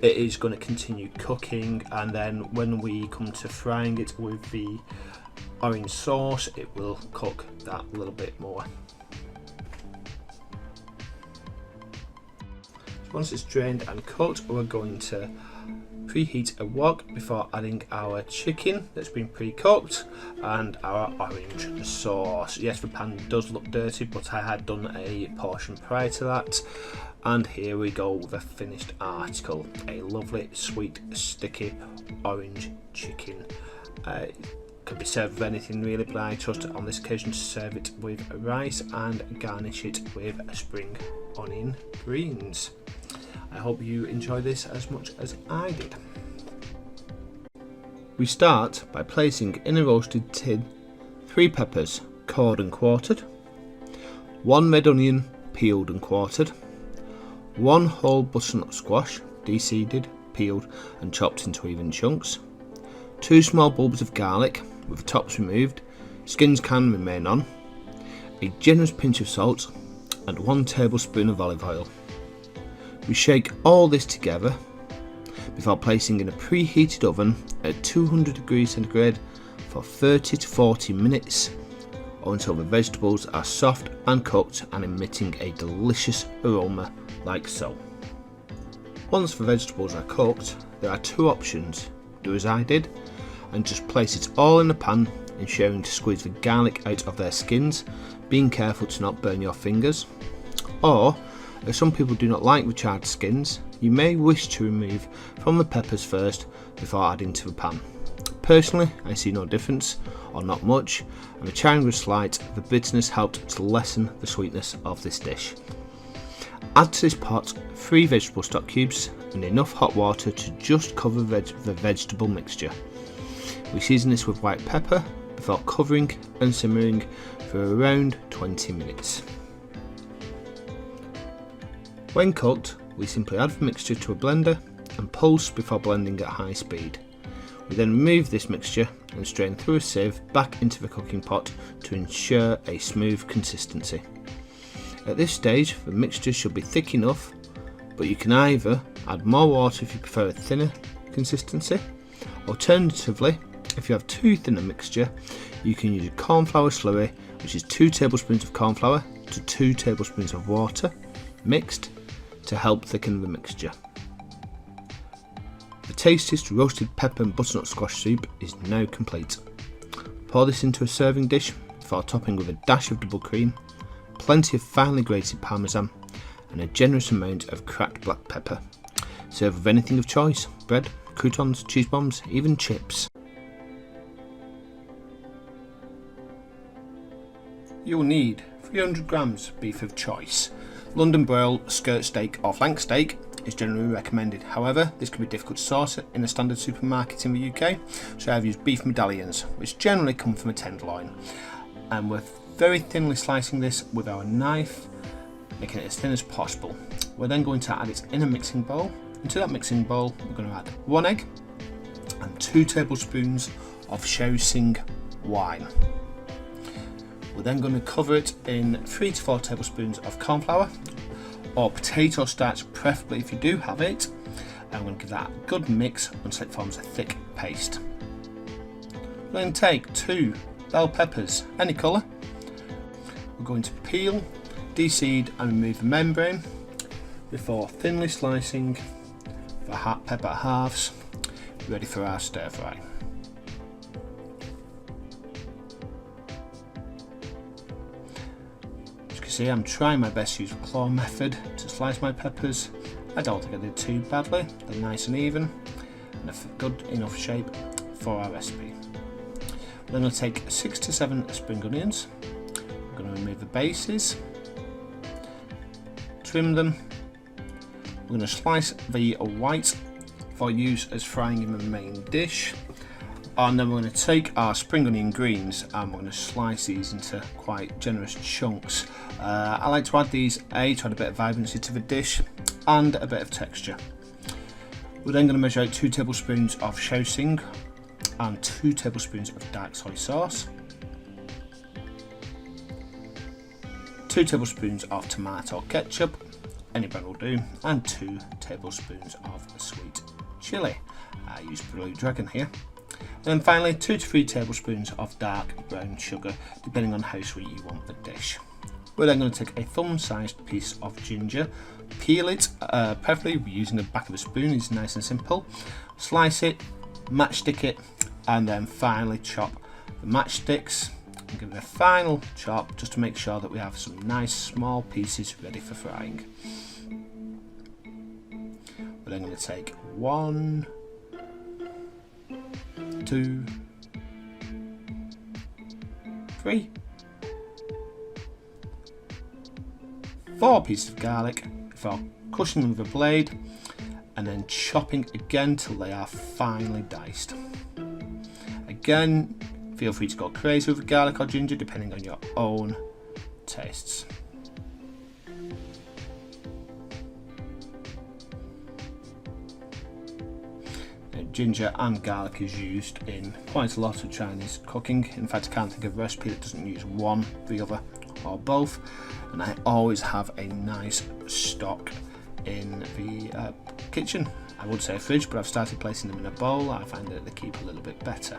it is going to continue cooking, and then when we come to frying it with the orange sauce, it will cook that a little bit more. Once it's drained and cooked, we're going to preheat a wok before adding our chicken that's been pre-cooked and our orange sauce. Yes, the pan does look dirty, but I had done a portion prior to that, and here we go with a finished article, a lovely sweet sticky orange chicken. Could be served with anything really, but I trust on this occasion to serve it with rice and garnish it with spring onion greens. I hope you enjoy this as much as I did. We start by placing in a roasted tin 3 peppers, cored and quartered, 1 red onion, peeled and quartered, 1 whole butternut squash, de-seeded, peeled and chopped into even chunks, 2 small bulbs of garlic with the tops removed, skins can remain on, a generous pinch of salt and 1 tablespoon of olive oil. We shake all this together before placing in a preheated oven at 200 degrees centigrade for 30 to 40 minutes or until the vegetables are soft and cooked and emitting a delicious aroma like so. Once the vegetables are cooked, there are 2 options. Do as I did and just place it all in a pan, ensuring to squeeze the garlic out of their skins, being careful to not burn your fingers. Or, if some people do not like the charred skins, you may wish to remove from the peppers first before adding to the pan. Personally, I see no difference, or not much, and the charring was slight. The bitterness helped to lessen the sweetness of this dish. Add to this pot 3 vegetable stock cubes and enough hot water to just cover the vegetable mixture. We season this with white pepper before covering and simmering for around 20 minutes. When cooked, we simply add the mixture to a blender and pulse before blending at high speed. We then remove this mixture and strain through a sieve back into the cooking pot to ensure a smooth consistency. At this stage, the mixture should be thick enough, but you can either add more water if you prefer a thinner consistency. Alternatively, if you have too thin a mixture, you can use a corn flour slurry, which is 2 tablespoons of corn flour to 2 tablespoons of water mixed to help thicken the mixture. The tastiest roasted pepper and butternut squash soup is now complete. Pour this into a serving dish before topping with a dash of double cream, plenty of finely grated parmesan and a generous amount of cracked black pepper. Serve with anything of choice: bread, croutons, cheese bombs, even chips. You'll need 300 grams beef of choice. London broil, skirt steak or flank steak is generally recommended. However, this can be difficult to source in a standard supermarket in the UK, so I've used beef medallions, which generally come from a tenderloin. And we're very thinly slicing this with our knife, making it as thin as possible. We're then going to add it in a mixing bowl. Into that mixing bowl, we're going to add 1 egg and 2 tablespoons of Shaoxing wine. We're then going to cover it in 3 to 4 tablespoons of corn flour or potato starch, preferably if you do have it. I'm going to give that a good mix until it forms a thick paste. We're going to take 2 bell peppers, any colour. We're going to peel, de-seed and remove the membrane before thinly slicing the pepper halves, ready for our stir fry. See, I'm trying my best to use the claw method to slice my peppers. I don't think I did too badly. They're nice and even and a good enough shape for our recipe. Then I'll take 6 to 7 spring onions. I'm going to remove the bases, trim them. I'm going to slice the white for use as frying in the main dish. And then we're going to take our spring onion greens and we're going to slice these into quite generous chunks. I like to add these to add a bit of vibrancy to the dish and a bit of texture. We're then going to measure out 2 tablespoons of Shaoxing and 2 tablespoons of dark soy sauce, 2 tablespoons of tomato ketchup, any brand will do, and 2 tablespoons of sweet chilli. I use Blue Dragon here. And then finally 2 to 3 tablespoons of dark brown sugar, depending on how sweet you want the dish. We're then going to take a thumb-sized piece of ginger, peel it, preferably using the back of a spoon, it's nice and simple. Slice it, matchstick it, and then finally chop the matchsticks and give it a final chop just to make sure that we have some nice small pieces ready for frying. We're then going to take 1, 2, 3, 4 pieces of garlic before crushing them with a blade and then chopping again till they are finely diced. Again, feel free to go crazy with garlic or ginger depending on your own tastes. Ginger and garlic is used in quite a lot of Chinese cooking. In fact, I can't think of a recipe that doesn't use one, the other, or both. And I always have a nice stock in the kitchen. I would say a fridge, but I've started placing them in a bowl. I find that they keep a little bit better.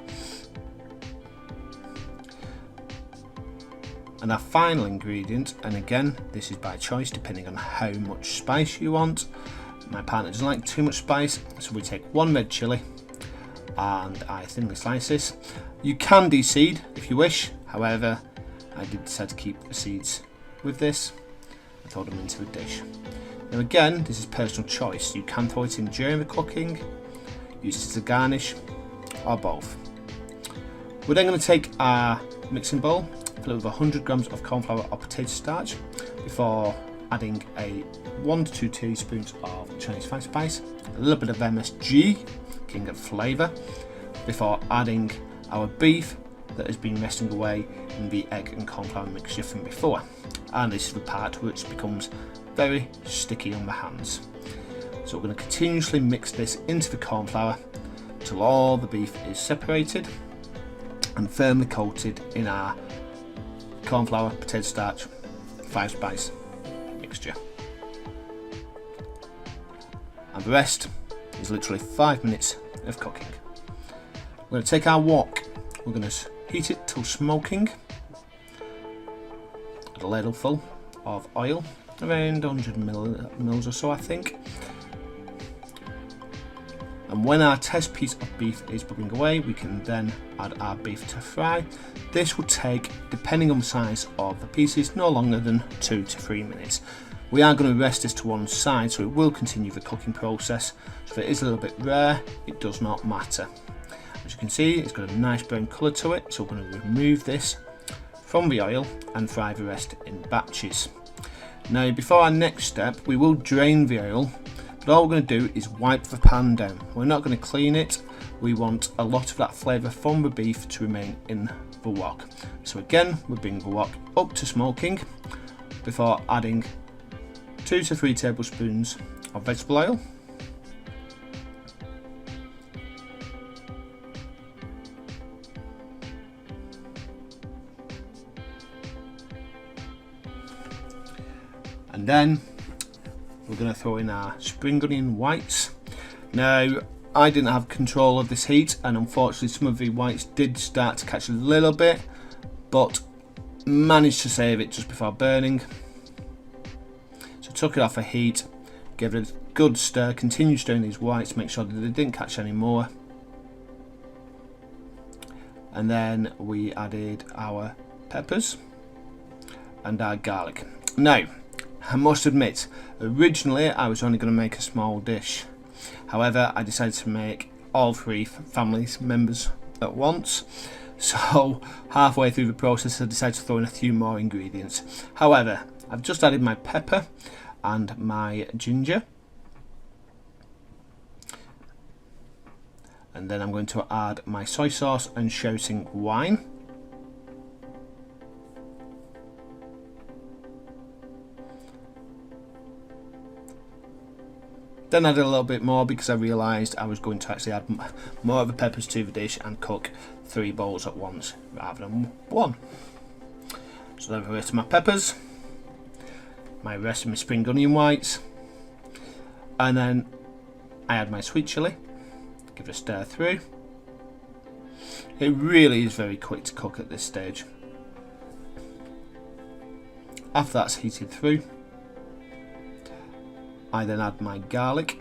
And our final ingredient, and again, this is by choice depending on how much spice you want. My partner doesn't like too much spice, so we take 1 red chilli and I thinly slice this. You can deseed if you wish, however, I did decide to keep the seeds with this and throw them into a dish. Now again, this is personal choice. You can throw it in during the cooking, use it as a garnish, or both. We're then going to take our mixing bowl, fill it with 100 grams of corn flour or potato starch before adding 1 to 2 teaspoons of Chinese white spice, a little bit of MSG, king of flavour, before adding our beef that has been resting away in the egg and corn flour mixture from before. And this is the part which becomes very sticky on the hands. So we're going to continuously mix this into the corn flour till all the beef is separated and firmly coated in our corn flour, potato starch, 5 spice mixture. And the rest is literally 5 minutes of cooking. We're going to take our wok, we're going to heat it till smoking, add a ladle full of oil, around 100 mils or so I think. And when our test piece of beef is bubbling away, we can then add our beef to fry. This will take, depending on the size of the pieces, no longer than 2 to 3 minutes. We are going to rest this to one side, so it will continue the cooking process. So if it is a little bit rare, it does not matter. As you can see, it's got a nice brown colour to it, so we're going to remove this from the oil and fry the rest in batches. Now, before our next step, we will drain the oil, but all we're going to do is wipe the pan down. We're not going to clean it. We want a lot of that flavour from the beef to remain in the wok. So again, we bring the wok up to smoking before adding 2 to 3 tablespoons of vegetable oil, and then we're going to throw in our spring onion whites. Now, I didn't have control of this heat, and unfortunately some of the whites did start to catch a little bit, but managed to save it just before burning. So took it off the heat, gave it a good stir, continued stirring these whites to make sure that they didn't catch any more. And then we added our peppers and our garlic. Now, I must admit, originally I was only going to make a small dish. However, I decided to make all 3 family members at once. So halfway through the process I decided to throw in a few more ingredients. However, I've just added my pepper and my ginger. And then I'm going to add my soy sauce and shouting wine. Then I did a little bit more because I realised I was going to actually add more of the peppers to the dish and cook 3 bowls at once rather than 1. So then the rest of my peppers, my rest of my spring onion whites, and then I add my sweet chilli, give it a stir through. It really is very quick to cook at this stage. After that's heated through, I then add my garlic.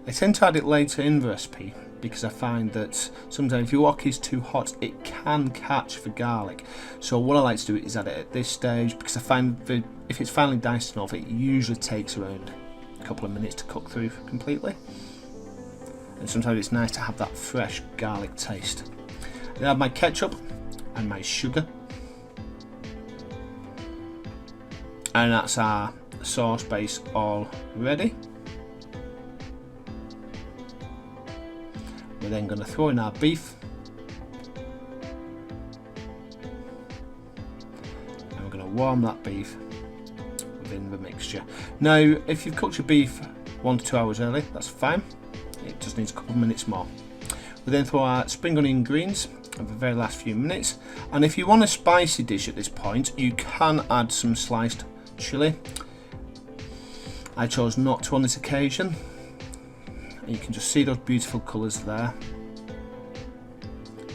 I tend to add it later in the recipe because I find that sometimes if your wok is too hot it can catch the garlic. So what I like to do is add it at this stage because I find that if it's finely diced enough it usually takes around a couple of minutes to cook through completely. And sometimes it's nice to have that fresh garlic taste. I have my ketchup and my sugar, and that's our sauce base all ready. We're then going to throw in our beef, and we're going to warm that beef within the mixture. Now, if you've cooked your beef 1 to 2 hours early, that's fine. It just needs a couple of minutes more. We then throw our spring onion greens at the very last few minutes, and if you want a spicy dish at this point, you can add some sliced chilli. I chose not to on this occasion. You can just see those beautiful colours there.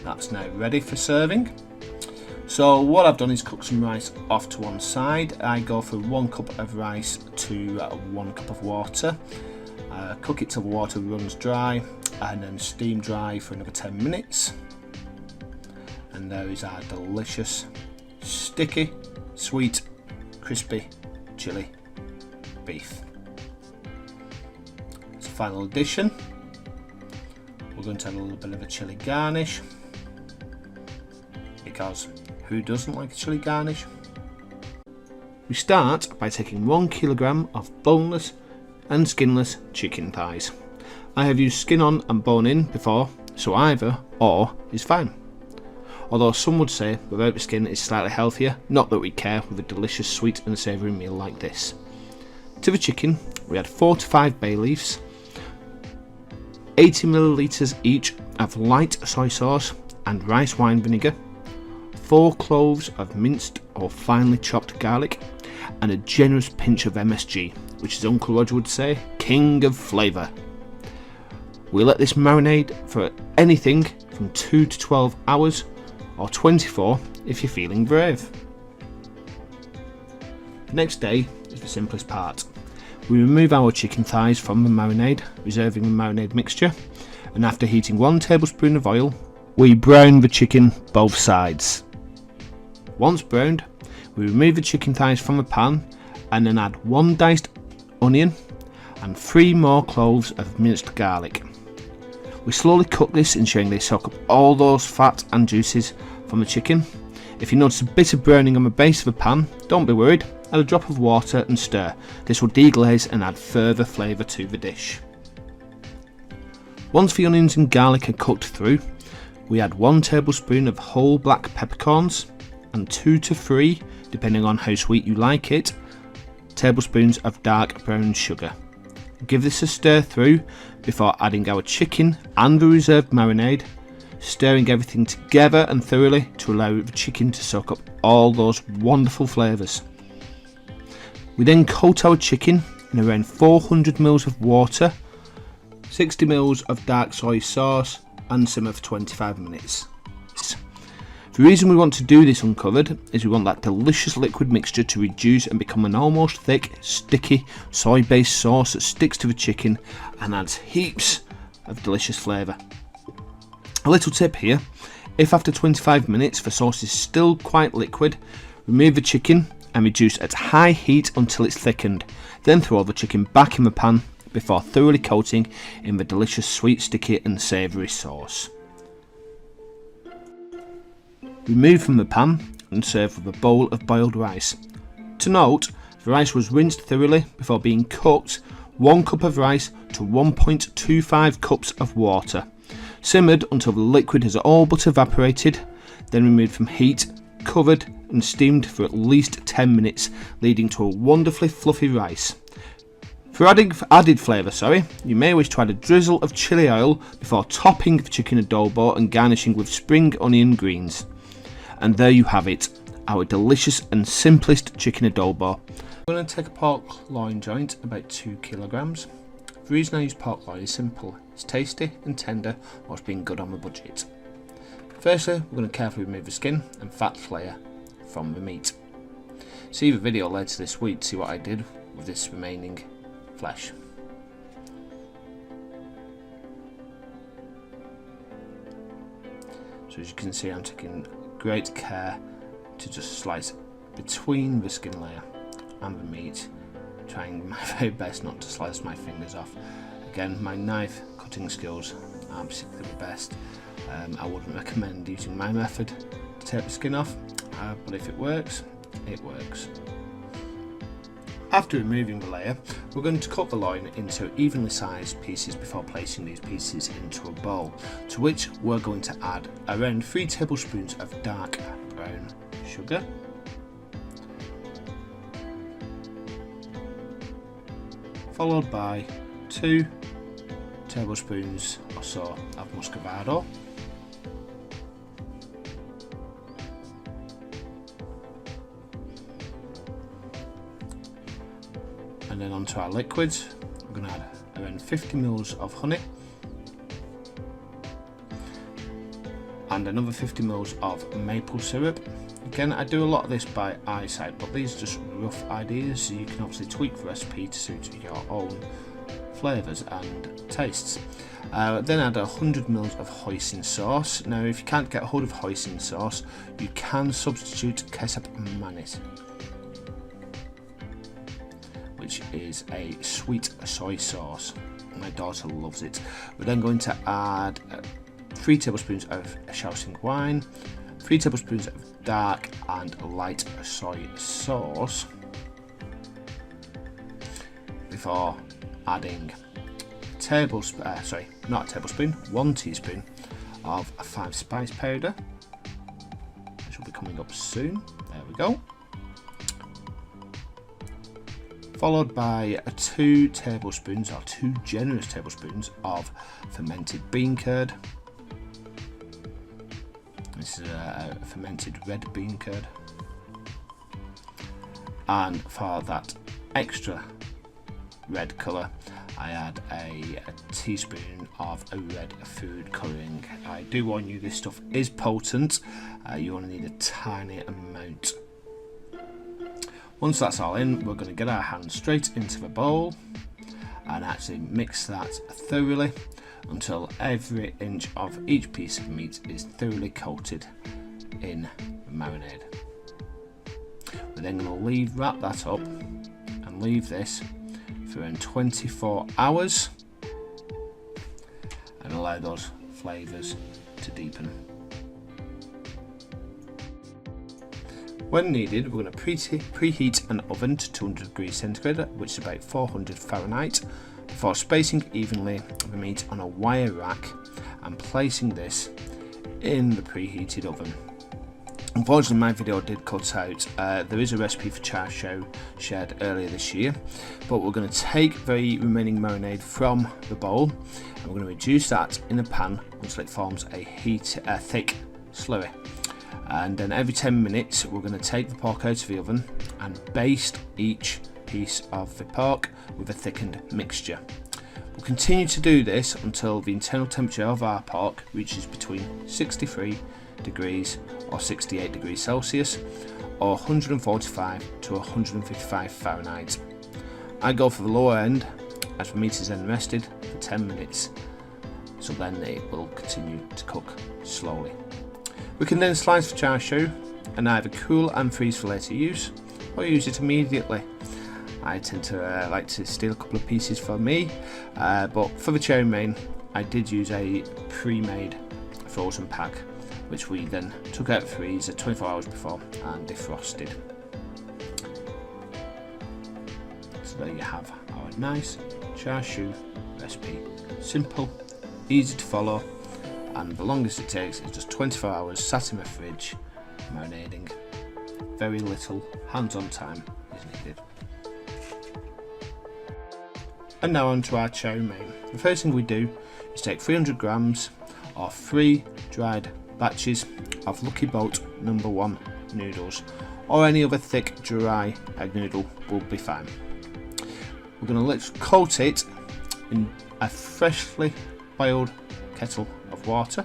That's now ready for serving. So what I've done is cook some rice off to one side. I go for 1 cup of rice to 1 cup of water. Cook it till the water runs dry, and then steam dry for another 10 minutes. And there is our delicious, sticky, sweet, crispy chili beef. As a final addition, we're going to add a little bit of a chili garnish, because who doesn't like a chili garnish? We start by taking 1 kilogram of boneless and skinless chicken thighs. I have used skin on and bone in before, so either or is fine. Although some would say without the skin is slightly healthier, not that we care with a delicious sweet and savoury meal like this. To the chicken, we add 4 to 5 bay leaves, 80 millilitres each of light soy sauce and rice wine vinegar, 4 cloves of minced or finely chopped garlic, and a generous pinch of MSG, which as Uncle Roger would say, king of flavour. We let this marinate for anything from 2 to 12 hours, or 24 if you're feeling brave. The next day is the simplest part. We remove our chicken thighs from the marinade, reserving the marinade mixture, and after heating 1 tablespoon of oil, we brown the chicken both sides. Once browned, we remove the chicken thighs from the pan and then add 1 diced onion and 3 more cloves of minced garlic. We slowly cook this, ensuring they soak up all those fat and juices from the chicken. If you notice a bit of browning on the base of the pan, don't be worried, add a drop of water and stir. This will deglaze and add further flavour to the dish. Once the onions and garlic are cooked through, we add 1 tablespoon of whole black peppercorns and 2 to 3, depending on how sweet you like it, tablespoons of dark brown sugar. Give this a stir through before adding our chicken and the reserved marinade, stirring everything together and thoroughly to allow the chicken to soak up all those wonderful flavours. We then coat our chicken in around 400 ml of water, 60 ml of dark soy sauce, and simmer for 25 minutes. The reason we want to do this uncovered is we want that delicious liquid mixture to reduce and become an almost thick, sticky, soy-based sauce that sticks to the chicken and adds heaps of delicious flavour. A little tip here, if after 25 minutes the sauce is still quite liquid, remove the chicken and reduce at high heat until it's thickened. Then throw the chicken back in the pan before thoroughly coating in the delicious sweet, sticky and savoury sauce. Remove from the pan and serve with a bowl of boiled rice. To note, the rice was rinsed thoroughly before being cooked, 1 cup of rice to 1.25 cups of water. Simmered until the liquid has all but evaporated, then removed from heat, covered and steamed for at least 10 minutes, leading to a wonderfully fluffy rice. For added flavour, you may wish to add a drizzle of chili oil before topping the chicken adobo and garnishing with spring onion greens. And there you have it, our delicious and simplest chicken adobo. I'm going to take a pork loin joint, about 2 kilograms. The reason I use pork loin is simple, it's tasty and tender whilst being good on the budget. Firstly, we're going to carefully remove the skin and fat layer from the meat. See the video later this week to see what I did with this remaining flesh. So as you can see, I'm taking great care to just slice between the skin layer and the meat, trying my very best not to slice my fingers off. Again, my knife cutting skills aren't particularly the best, I wouldn't recommend using my method to take the skin off, but if it works, it works. After removing the layer, we're going to cut the loin into evenly sized pieces before placing these pieces into a bowl, to which we're going to add around 3 tablespoons of dark brown sugar, followed by 2 tablespoons or so of muscovado, and then onto our liquids. We're going to add around 50 ml of honey and another 50 ml of maple syrup. Again, I do a lot of this by eyesight, but these are just rough ideas, so you can obviously tweak the recipe to suit your own flavours and tastes. Then add 100 ml of hoisin sauce. Now, if you can't get hold of hoisin sauce, you can substitute ketchup mayonnaise, which is a sweet soy sauce. My daughter loves it. We're then going to add 3 tablespoons of Shaoxing wine, 3 tablespoons of dark and light soy sauce, before adding 1 teaspoon of 5 spice powder, which will be coming up soon. There we go. Followed by 2 tablespoons, or 2 generous tablespoons of fermented bean curd. This is a fermented red bean curd. And for that extra red colour, I add a teaspoon of a red food colouring. I do warn you, this stuff is potent. You only need a tiny amount. Once that's all in, we're going to get our hands straight into the bowl and actually mix that thoroughly until every inch of each piece of meat is thoroughly coated in marinade. We're then going to wrap that up and leave this for around 24 hours and allow those flavours to deepen. When needed, we're going to preheat an oven to 200 degrees centigrade, which is about 400 Fahrenheit, before spacing evenly the meat on a wire rack and placing this in the preheated oven. Unfortunately, my video did cut out. There is a recipe for Char show shared earlier this year, but we're going to take the remaining marinade from the bowl and we're going to reduce that in a pan until it forms a thick slurry. And then every 10 minutes we're going to take the pork out of the oven and baste each piece of the pork with a thickened mixture. We'll continue to do this until the internal temperature of our pork reaches between 63 degrees or 68 degrees Celsius or 145 to 155 Fahrenheit. I go for the lower end as the meat is then rested for 10 minutes, so then it will continue to cook slowly. We can then slice the char siu and either cool and freeze for later use or use it immediately. I tend to like to steal a couple of pieces for me, but for the chow mein I did use a pre-made frozen pack, which we then took out of the freezer 24 hours before and defrosted. So there you have our nice char siu recipe. Simple, easy to follow, and the longest it takes is just 24 hours sat in the fridge marinating. Very little hands-on time is needed. And now on to our chow mein. The first thing we do is take 300 grams of 3 dried batches of Lucky Boat No. 1 noodles, or any other thick dry egg noodle will be fine. We're going to coat it in a freshly boiled kettle of water,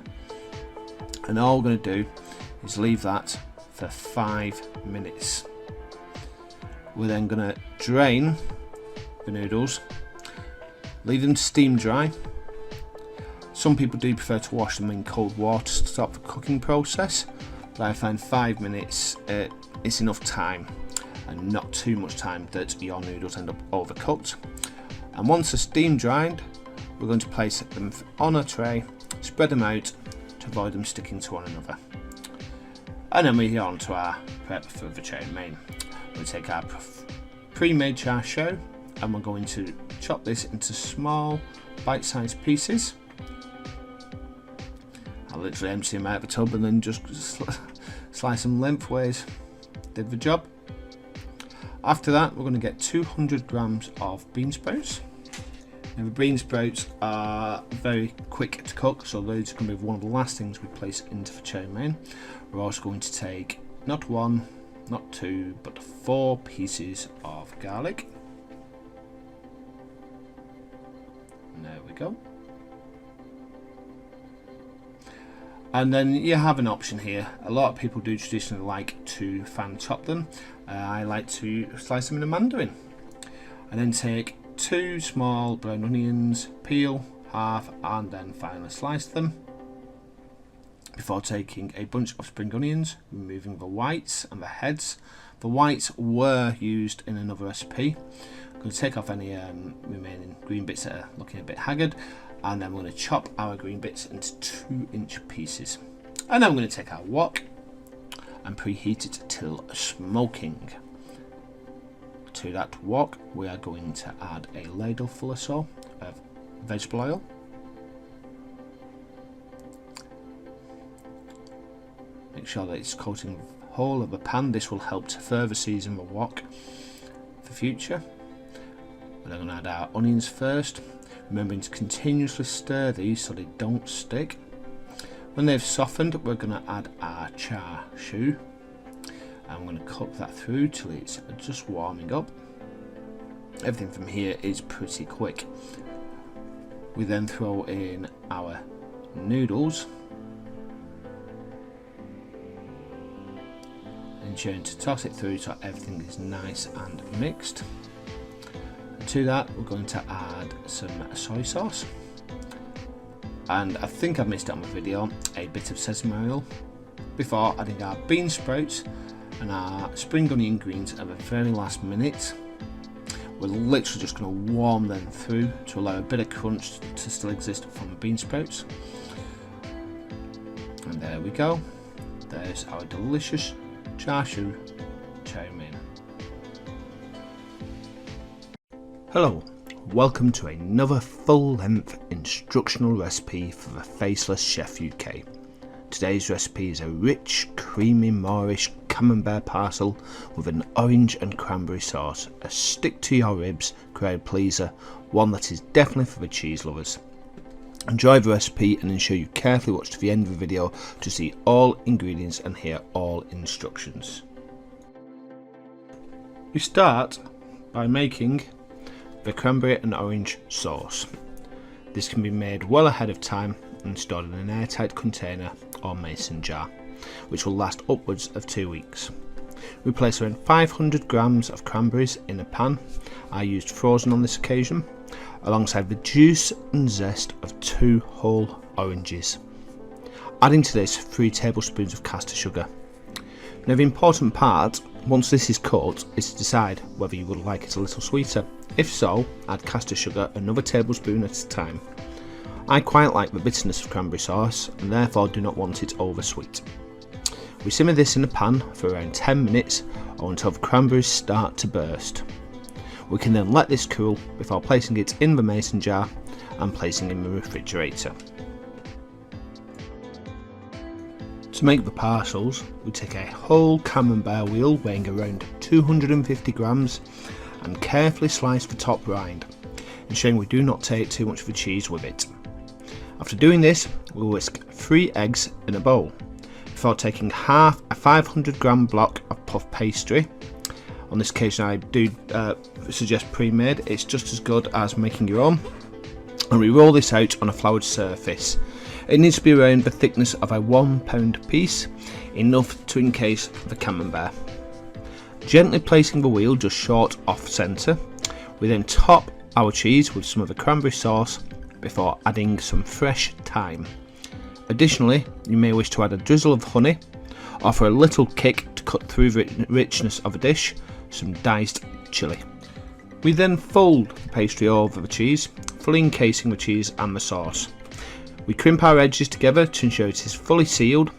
and all we're going to do is leave that for 5 minutes. We're then going to drain the noodles, leave them to steam dry. Some people do prefer to wash them in cold water to stop the cooking process, but I find 5 minutes is enough time and not too much time that your noodles end up overcooked. And once they're steam dried, we're going to place them on a tray, spread them out to avoid them sticking to one another. And then we get on to our prep for the chow mein. We'll take our pre-made char siu and we're going to chop this into small bite-sized pieces. I'll literally empty them out of the tub and then just slice them lengthways. Did the job. After that, we're going to get 200 grams of bean sprouts. Now the bean sprouts are very quick to cook, so those are going to be one of the last things we place into the chow mein. We're also going to take not one, not two, but 4 pieces of garlic. And there we go. And then you have an option here. A lot of people do traditionally like to fan chop them. I like to slice them in a mandarin. And then take 2 small brown onions, peel half and then finally slice them. Before taking a bunch of spring onions, removing the whites and the heads. The whites were used in another recipe. I'm going to take off any remaining green bits that are looking a bit haggard, and then we're going to chop our green bits into 2-inch pieces. And then we're going to take our wok and preheat it till smoking. To that wok, we are going to add a ladle full or so of vegetable oil. Make sure that it's coating the whole of the pan. This will help to further season the wok for future. We're going to add our onions first, remembering to continuously stir these so they don't stick. When they've softened, we're going to add our char siu, and we're going to cook that through till it's just warming up. Everything from here is pretty quick. We then throw in our noodles, ensuring to toss it through so everything is nice and mixed. To that, we're going to add some soy sauce, and I think I missed it on my video, a bit of sesame oil, before adding our bean sprouts and our spring onion greens at the very last minute. We're literally just going to warm them through to allow a bit of crunch to still exist from the bean sprouts. And there we go. There's our delicious char siu chow mein. Hello, welcome to another full-length instructional recipe for the Faceless Chef UK. Today's recipe is a rich, creamy Moorish Camembert parcel with an orange and cranberry sauce, a stick-to-your-ribs crowd pleaser, one that is definitely for the cheese lovers. Enjoy the recipe and ensure you carefully watch to the end of the video to see all ingredients and hear all instructions. We start by making the cranberry and orange sauce. This can be made well ahead of time and stored in an airtight container or mason jar, which will last upwards of 2 weeks. We place around 500 grams of cranberries in a pan. I used frozen on this occasion, alongside the juice and zest of 2 whole oranges. Adding to this 3 tablespoons of caster sugar. Now the important part, once this is cut, is to decide whether you would like it a little sweeter. If so, add caster sugar another tablespoon at a time. I quite like the bitterness of cranberry sauce and therefore do not want it over sweet. We simmer this in a pan for around 10 minutes or until the cranberries start to burst. We can then let this cool before placing it in the mason jar and placing it in the refrigerator. To make the parcels, we take a whole camembert wheel weighing around 250 grams and carefully slice the top rind, ensuring we do not take too much of the cheese with it. After doing this, we'll whisk 3 eggs in a bowl, before taking half a 500 gram block of puff pastry. On this occasion I do suggest pre-made, it's just as good as making your own. And we roll this out on a floured surface. It needs to be around the thickness of a 1 pound piece, enough to encase the camembert. Gently placing the wheel just short off centre, we then top our cheese with some of the cranberry sauce before adding some fresh thyme. Additionally, you may wish to add a drizzle of honey, or for a little kick to cut through the richness of a dish, some diced chilli. We then fold the pastry over the cheese, fully encasing the cheese and the sauce. We crimp our edges together to ensure it is fully sealed.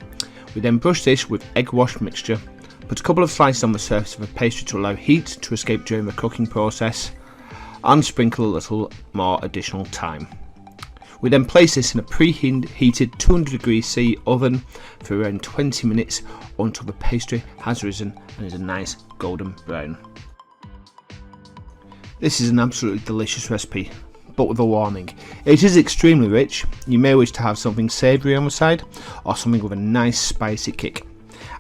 We then brush this with egg wash mixture, put a couple of slices on the surface of a pastry to allow heat to escape during the cooking process, and sprinkle a little more additional thyme. We then place this in a preheated 200°C oven for around 20 minutes until the pastry has risen and is a nice golden brown. This is an absolutely delicious recipe, but with a warning. It is extremely rich. You may wish to have something savoury on the side or something with a nice spicy kick.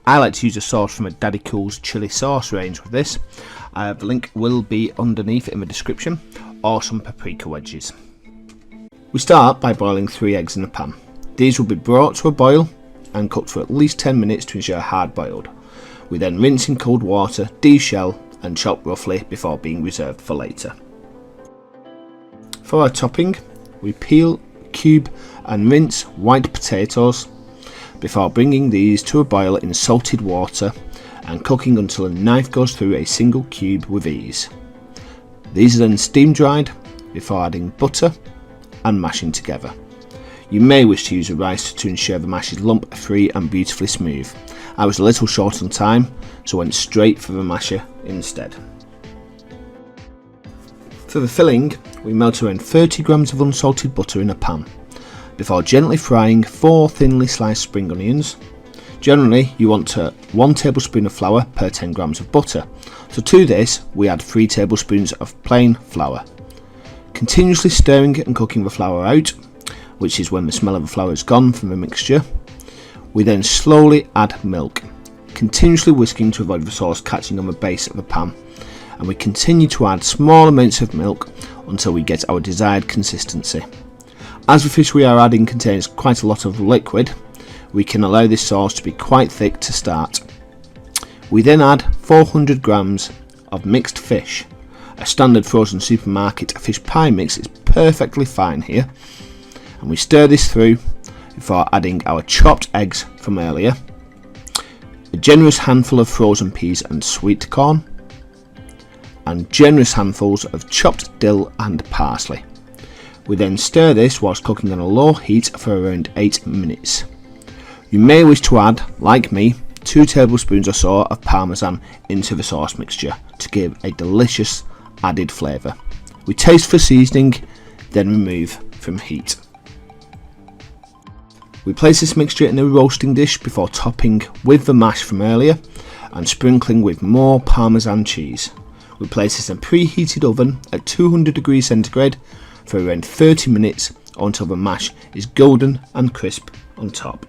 I like to use a sauce from a Daddy Cool's chili sauce range with this. The link will be underneath in the description, or some paprika wedges. We start by boiling 3 eggs in a pan. These will be brought to a boil and cooked for at least 10 minutes to ensure hard boiled. We then rinse in cold water, deshell and chop roughly before being reserved for later. For our topping, we peel, cube and rinse white potatoes before bringing these to a boil in salted water and cooking until a knife goes through a single cube with ease. These are then steam dried before adding butter and mashing together. You may wish to use a rice to ensure the mash is lump free and beautifully smooth. I was a little short on time, so went straight for the masher instead. For the filling, we melt around 30 grams of unsalted butter in a pan before gently frying 4 thinly sliced spring onions. Generally, you want 1 tablespoon of flour per 10 grams of butter, so to this we add 3 tablespoons of plain flour. Continuously stirring and cooking the flour out, which is when the smell of the flour is gone from the mixture. We then slowly add milk, continuously whisking to avoid the sauce catching on the base of the pan, and we continue to add small amounts of milk until we get our desired consistency. As the fish we are adding contains quite a lot of liquid, we can allow this sauce to be quite thick to start. We then add 400 grams of mixed fish. A standard frozen supermarket fish pie mix is perfectly fine here, and we stir this through before adding our chopped eggs from earlier, a generous handful of frozen peas and sweet corn, and generous handfuls of chopped dill and parsley. We then stir this whilst cooking on a low heat for around 8 minutes. You may wish to add, like me, 2 tablespoons or so of parmesan into the sauce mixture to give a delicious added flavour. We taste for seasoning, then remove from heat. We place this mixture in a roasting dish before topping with the mash from earlier and sprinkling with more parmesan cheese. We place this in a preheated oven at 200°C for around 30 minutes until the mash is golden and crisp on top.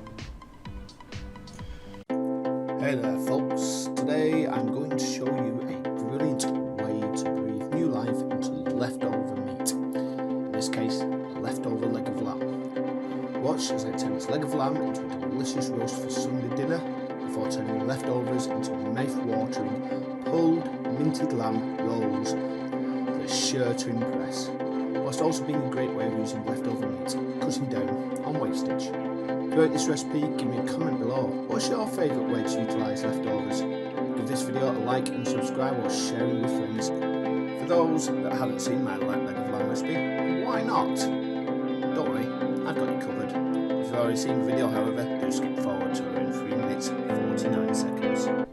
Hey there folks, today I'm going to show you a brilliant way to breathe new life into leftover meat. In this case, a leftover leg of lamb. Watch as I turn this leg of lamb into a delicious roast for Sunday dinner before turning the leftovers into mouth-watering pulled minted lamb rolls that are sure to impress, whilst also being a great way of using leftover meat, cutting down on wastage. If you like this recipe, give me a comment below. What's your favourite way to utilise leftovers? Give this video a like and subscribe or share it with friends. For those that haven't seen my leg of lamb recipe, why not? Don't worry, I've got you covered. If you've already seen the video however, do skip forward to around 3 minutes and 49 seconds.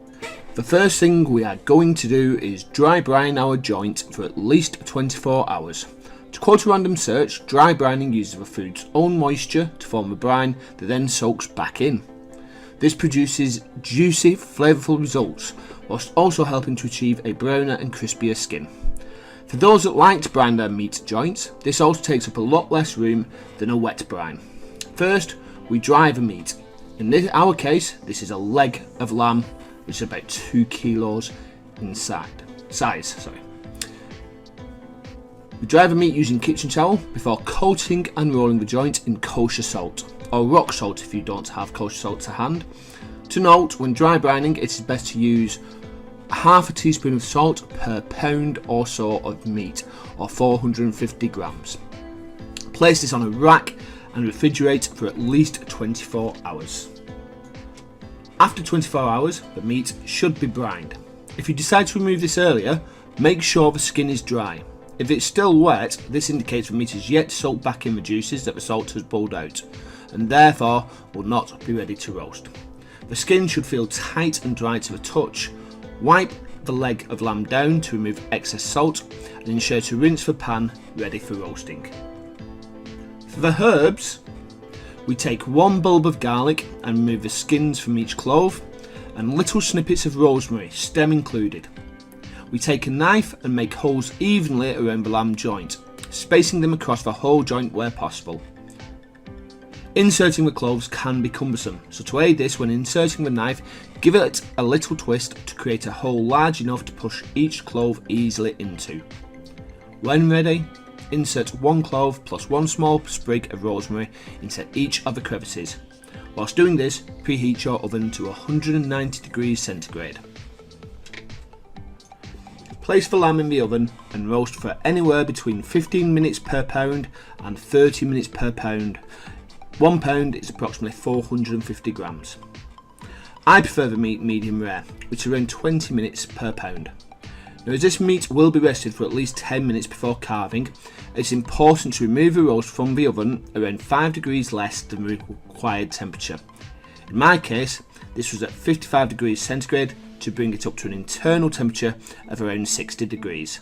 The first thing we are going to do is dry brine our joint for at least 24 hours. To quote a random search, dry brining uses the food's own moisture to form the brine that then soaks back in. This produces juicy, flavourful results, whilst also helping to achieve a browner and crispier skin. For those that like to brine their meat joints, this also takes up a lot less room than a wet brine. First, we dry the meat. In our case, this is a leg of lamb, which is about 2 kilos in size. We dry the meat using kitchen towel before coating and rolling the joint in kosher salt, or rock salt if you don't have kosher salt to hand. To note, when dry brining, it is best to use half a teaspoon of salt per pound or so of meat, or 450 grams. Place this on a rack and refrigerate for at least 24 hours. After 24 hours, the meat should be brined. If you decide to remove this earlier, make sure the skin is dry. If it's still wet, this indicates the meat is yet to soak back in the juices that the salt has pulled out, and therefore will not be ready to roast. The skin should feel tight and dry to the touch. Wipe the leg of lamb down to remove excess salt and ensure to rinse the pan ready for roasting. For the herbs, we take 1 bulb of garlic and remove the skins from each clove, and little snippets of rosemary, stem included. We take a knife and make holes evenly around the lamb joint, spacing them across the whole joint where possible. Inserting the cloves can be cumbersome, so to aid this, when inserting the knife, give it a little twist to create a hole large enough to push each clove easily into. When ready, insert 1 clove plus 1 small sprig of rosemary into each of the crevices. Whilst doing this, preheat your oven to 190 degrees centigrade. Place the lamb in the oven and roast for anywhere between 15 minutes per pound and 30 minutes per pound. 1 pound is approximately 450 grams. I prefer the meat medium rare, which is around 20 minutes per pound. Now, as this meat will be rested for at least 10 minutes before carving, it's important to remove the roast from the oven around 5 degrees less than the required temperature. In my case, this was at 55 degrees centigrade to bring it up to an internal temperature of around 60 degrees.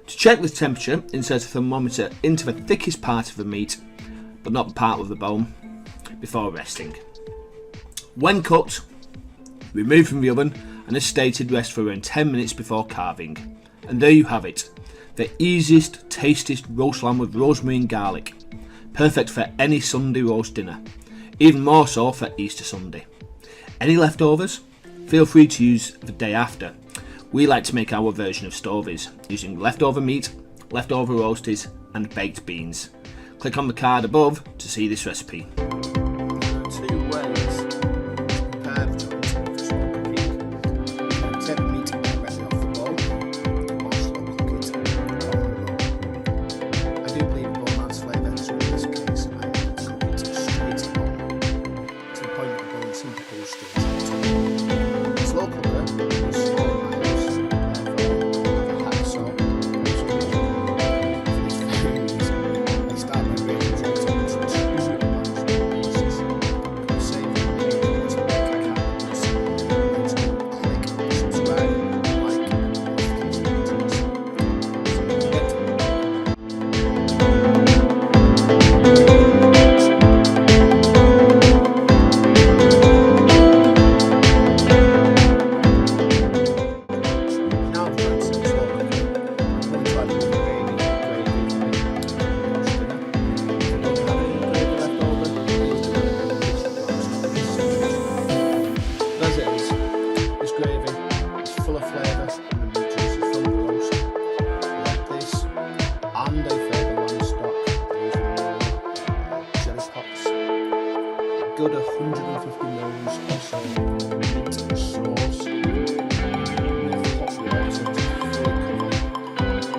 To check the temperature, insert a thermometer into the thickest part of the meat, but not the part of the bone, before resting. When cooked, remove from the oven and as stated, rest for around 10 minutes before carving. And there you have it, the easiest, tastiest roast lamb with rosemary and garlic. Perfect for any Sunday roast dinner, even more so for Easter Sunday. Any leftovers? Feel free to use the day after. We like to make our version of stovies, using leftover meat, leftover roasties and baked beans. Click on the card above to see this recipe. There are 2 ways to prepare the chocolate fish while cooking. Take the meat directly off the bone, or slow cook it on the roll. I do believe bone adds flavour, so in this case I will cook it straight on, to the point that the bone simply pulls straight out. Slow cooker is slow miles, therefore have a hacksaw. Good 150 mils or so of meat sauce with hot water to fully cover it.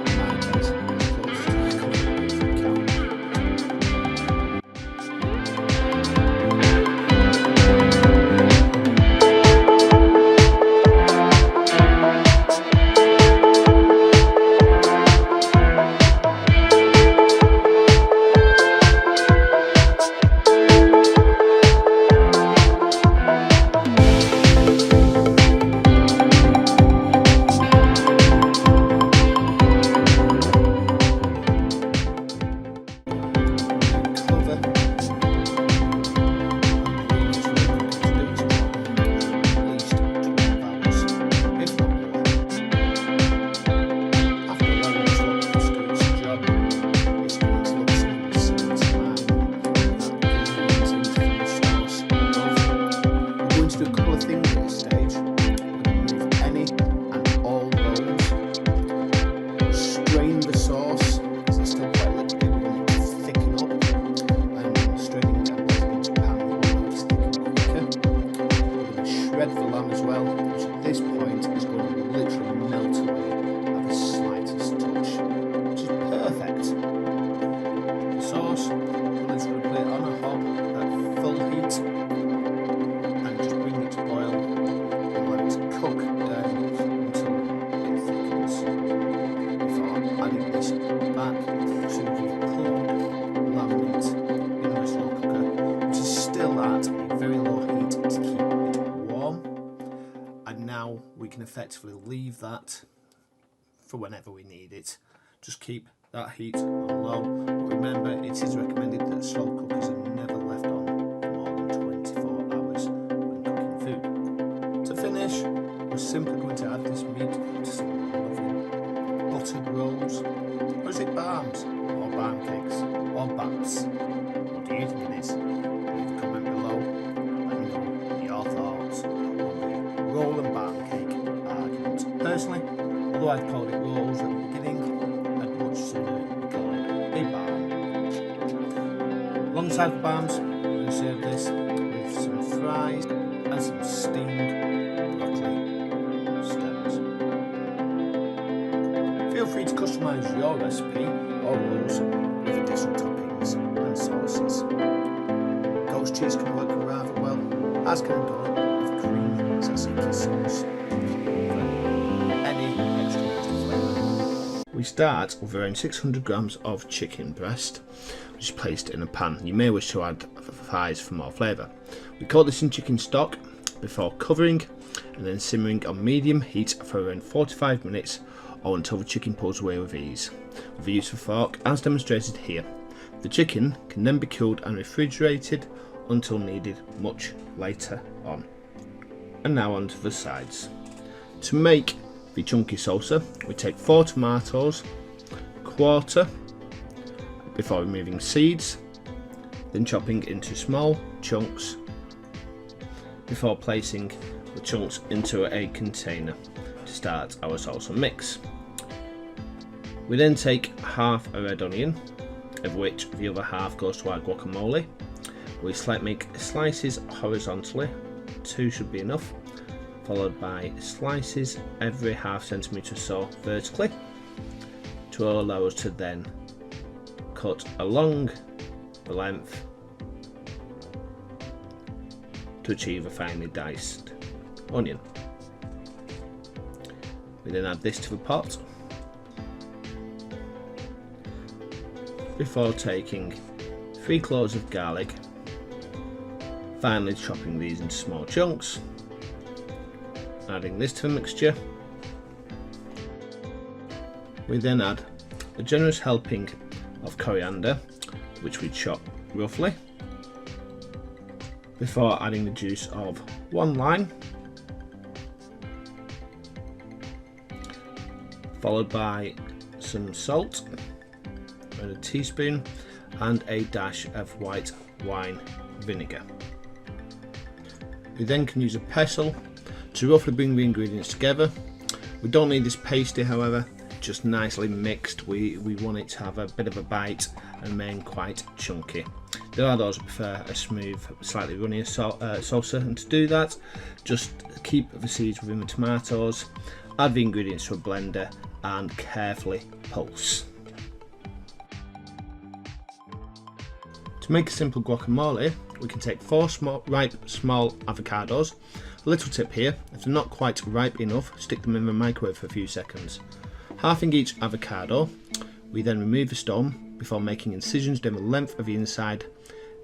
And as close to the cover as you can. effectively leave that for whenever we need it. Just keep that heat on low, but remember it is recommended that slow cookers are never left on for more than 24 hours when cooking food. To finish, we're simply going to add this meat to some lovely buttered rolls, or is it barms, or barm cakes, or bats? What do you think it is? Leave a comment below and let me know your thoughts on the roll and barm cake argument. Personally, although I've called it rolls at the beginning, I'd much sooner call it a barm. Alongside the barms, I'm going to serve this with some fries and some steamed broccoli stems. Feel free to customise your recipe or rolls with additional toppings and sauces. Goat's cheese can work rather well, as can donut with cream tzatziki sauce. Any extra flavour. We start with around 600 grams of chicken breast, which is placed in a pan. You may wish to add thighs for more flavour. We coat this in chicken stock before covering and then simmering on medium heat for around 45 minutes or until the chicken pulls away with ease, with the use of a fork as demonstrated here. The chicken can then be cooled and refrigerated until needed much later on. And now on to the sides. To make the chunky salsa, we take 4 tomatoes, quarter before removing seeds, then chopping into small chunks before placing the chunks into a container to start our salsa mix. We then take half a red onion, of which the other half goes to our guacamole. We make slices horizontally, 2 should be enough, followed by slices every ½ centimetre or so vertically to allow us to then cut along the length to achieve a finely diced onion. We then add this to the pot before taking 3 cloves of garlic, finally chopping these into small chunks, adding this to the mixture. We then add a generous helping of coriander, which we chop roughly, before adding the juice of 1 lime, followed by some salt, and a teaspoon, and a dash of white wine vinegar. We then can use a pestle to roughly bring the ingredients together. We don't need this pasty, however, just nicely mixed. We want it to have a bit of a bite and remain quite chunky. There are those who prefer a smooth, slightly runnier salsa, and to do that, just keep the seeds within the tomatoes, add the ingredients to a blender and carefully pulse. To make a simple guacamole, we can take 4 ripe small avocados. A little tip here, if they're not quite ripe enough, stick them in the microwave for a few seconds. Halving each avocado, we then remove the stone before making incisions down the length of the inside,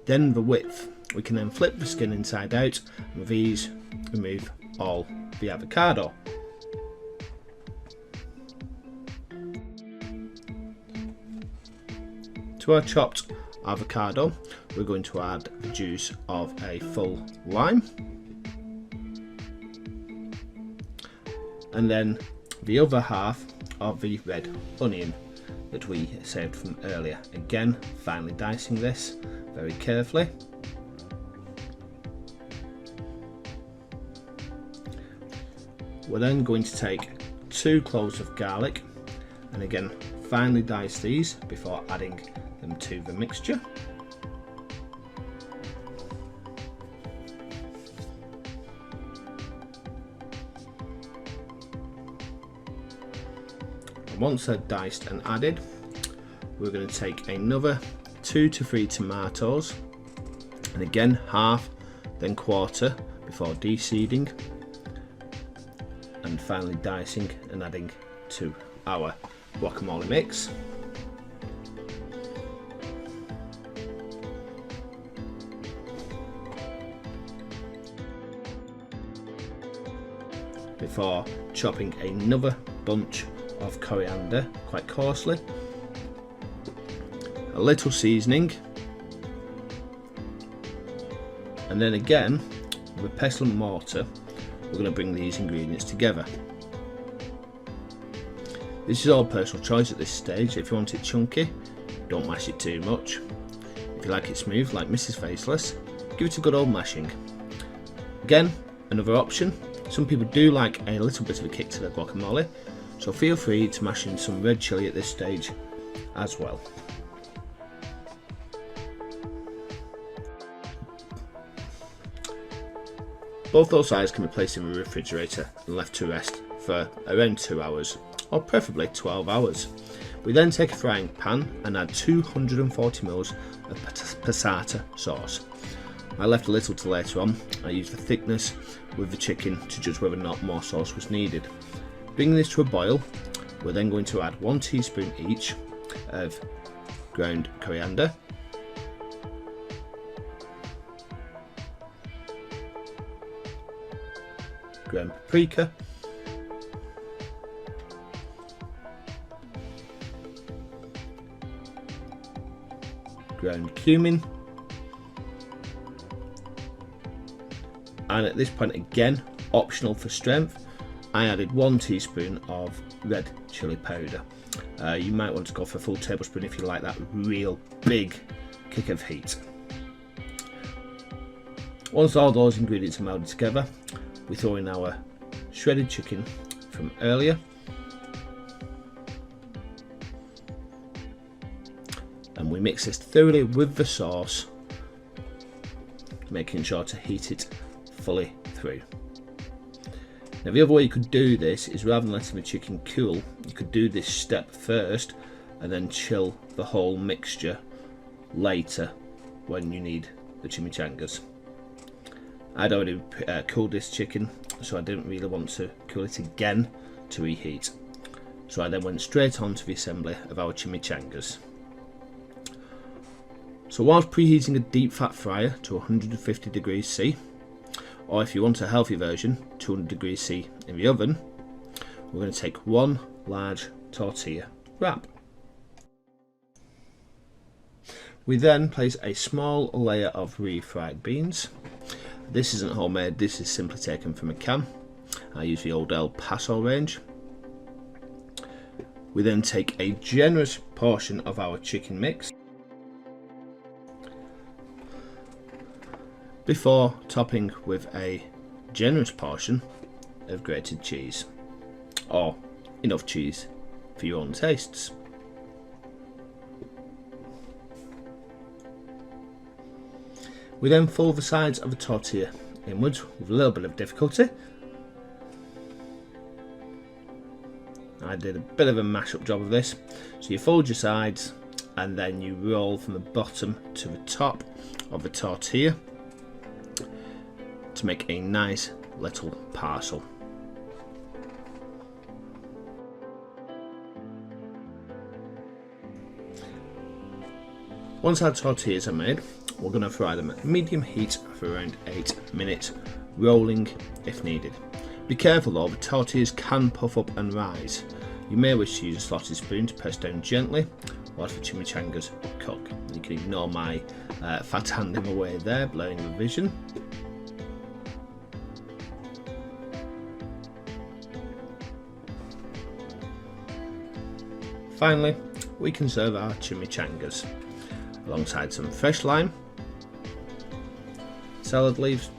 then the width. We can then flip the skin inside out and with these remove all the avocado. To our chopped avocado, we're going to add the juice of a full lime, and then the other half of the red onion that we saved from earlier. Again, finely dicing this very carefully. We're then going to take 2 cloves of garlic and again finely dice these before adding them to the mixture. And once they're diced and added, we're going to take another 2 to 3 tomatoes and again half, then quarter before de-seeding and finally dicing and adding to our guacamole mix. before chopping another bunch of coriander quite coarsely, a little seasoning, and then again with a pestle and mortar we're going to bring these ingredients together. This is all personal choice at this stage. If you want it chunky, don't mash it too much. If you like it smooth like Mrs. Faceless, give it a good old mashing. Again, another option. Some people do like a little bit of a kick to their guacamole, so feel free to mash in some red chilli at this stage as well. Both those sides can be placed in the refrigerator and left to rest for around 2 hours, or preferably 12 hours. We then take a frying pan and add 240 ml of passata sauce. I left a little to later on. I used the thickness with the chicken to judge whether or not more sauce was needed. Bringing this to a boil, we're then going to add 1 teaspoon each of ground coriander, ground paprika, ground cumin, and at this point, again optional for strength, I added 1 teaspoon of red chili powder. You might want to go for a full tablespoon if you like that real big kick of heat. Once all those ingredients are melded together, we throw in our shredded chicken from earlier, and we mix this thoroughly with the sauce, making sure to heat it fully through. Now the other way you could do this is, rather than letting the chicken cool, you could do this step first and then chill the whole mixture later when you need the chimichangas. I'd already cooled this chicken, so I didn't really want to cool it again to reheat. So I then went straight on to the assembly of our chimichangas. So whilst preheating a deep fat fryer to 150 degrees C, or if you want a healthy version, 200 degrees C in the oven, we're going to take 1 large tortilla wrap. We then place a small layer of refried beans. This isn't homemade, this is simply taken from a can. I use the old El Paso range. We then take a generous portion of our chicken mix, before topping with a generous portion of grated cheese, or enough cheese for your own tastes. We then fold the sides of the tortilla inwards with a little bit of difficulty. I did a bit of a mash-up job of this. So you fold your sides and then you roll from the bottom to the top of the tortilla to make a nice little parcel. Once our tortillas are made, we're going to fry them at medium heat for around 8 minutes, rolling if needed. Be careful though, the tortillas can puff up and rise. You may wish to use a slotted spoon to press down gently whilst the chimichangas cook. You can ignore my fat hand in the way there, blurring the vision. Finally, we can serve our chimichangas alongside some fresh lime, salad leaves,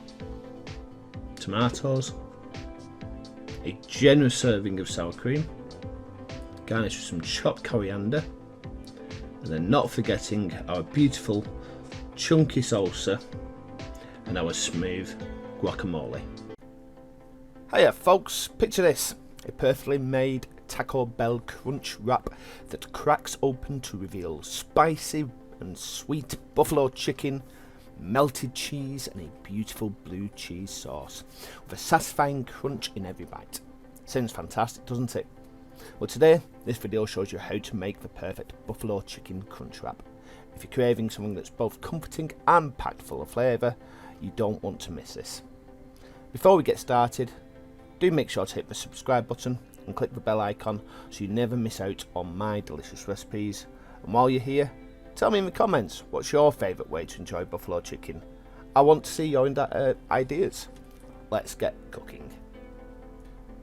tomatoes, a generous serving of sour cream, garnished with some chopped coriander, and then not forgetting our beautiful chunky salsa and our smooth guacamole. Hiya folks, picture this, a perfectly made Taco Bell crunch wrap that cracks open to reveal spicy and sweet buffalo chicken, melted cheese and a beautiful blue cheese sauce with a satisfying crunch in every bite. Sounds fantastic, doesn't it? Well, today this video shows you how to make the perfect buffalo chicken crunch wrap. If you're craving something that's both comforting and packed full of flavour, you don't want to miss this. Before we get started, do make sure to hit the subscribe button and click the bell icon so you never miss out on my delicious recipes. And while you're here, tell me in the comments what's your favourite way to enjoy buffalo chicken. I want to see your ideas. Let's get cooking.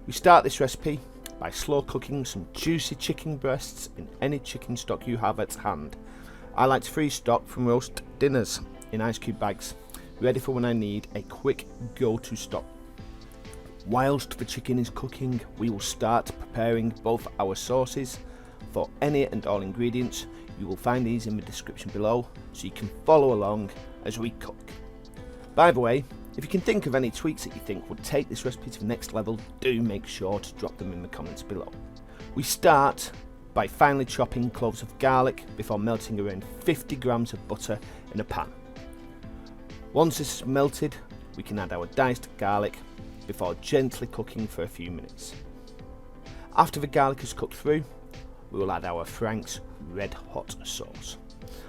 We start this recipe by slow cooking some juicy chicken breasts in any chicken stock you have at hand. I like to freeze stock from roast dinners in ice cube bags, ready for when I need a quick go-to stock. Whilst the chicken is cooking, we will start preparing both our sauces. For any and all ingredients, you will find these in the description below, so you can follow along as we cook. By the way, if you can think of any tweaks that you think would take this recipe to the next level, do make sure to drop them in the comments below. We start by finely chopping cloves of garlic before melting around 50 grams of butter in a pan. Once this is melted, we can add our diced garlic before gently cooking for a few minutes. After the garlic is cooked through, we will add our Frank's red hot sauce.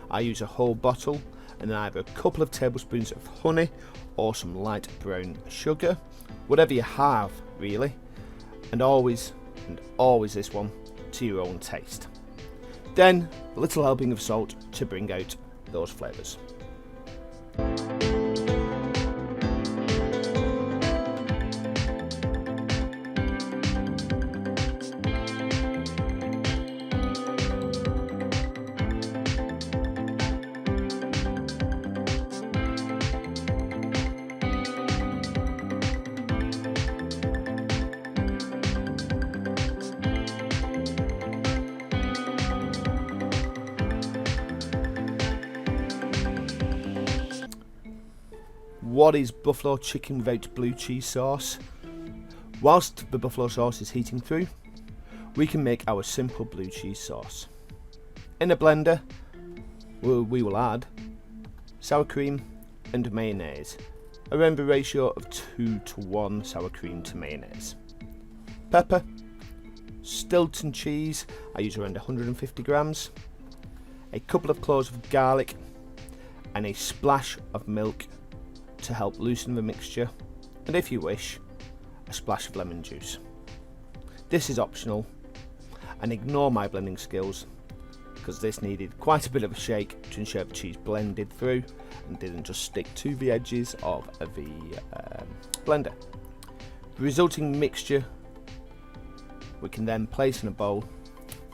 I use a whole bottle and then either a couple of tablespoons of honey or some light brown sugar, whatever you have really, and always this one to your own taste. Then a little helping of salt to bring out those flavours. What is buffalo chicken without blue cheese sauce? Whilst the buffalo sauce is heating through, we can make our simple blue cheese sauce. In a blender, we will add sour cream and mayonnaise, around the ratio of 2:1 sour cream to mayonnaise. Pepper, Stilton cheese, I use around 150 grams, a couple of cloves of garlic, and a splash of milk to help loosen the mixture, and if you wish, a splash of lemon juice. This is optional, and ignore my blending skills because this needed quite a bit of a shake to ensure the cheese blended through and didn't just stick to the edges of the blender. The resulting mixture we can then place in a bowl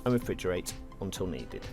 and refrigerate until needed.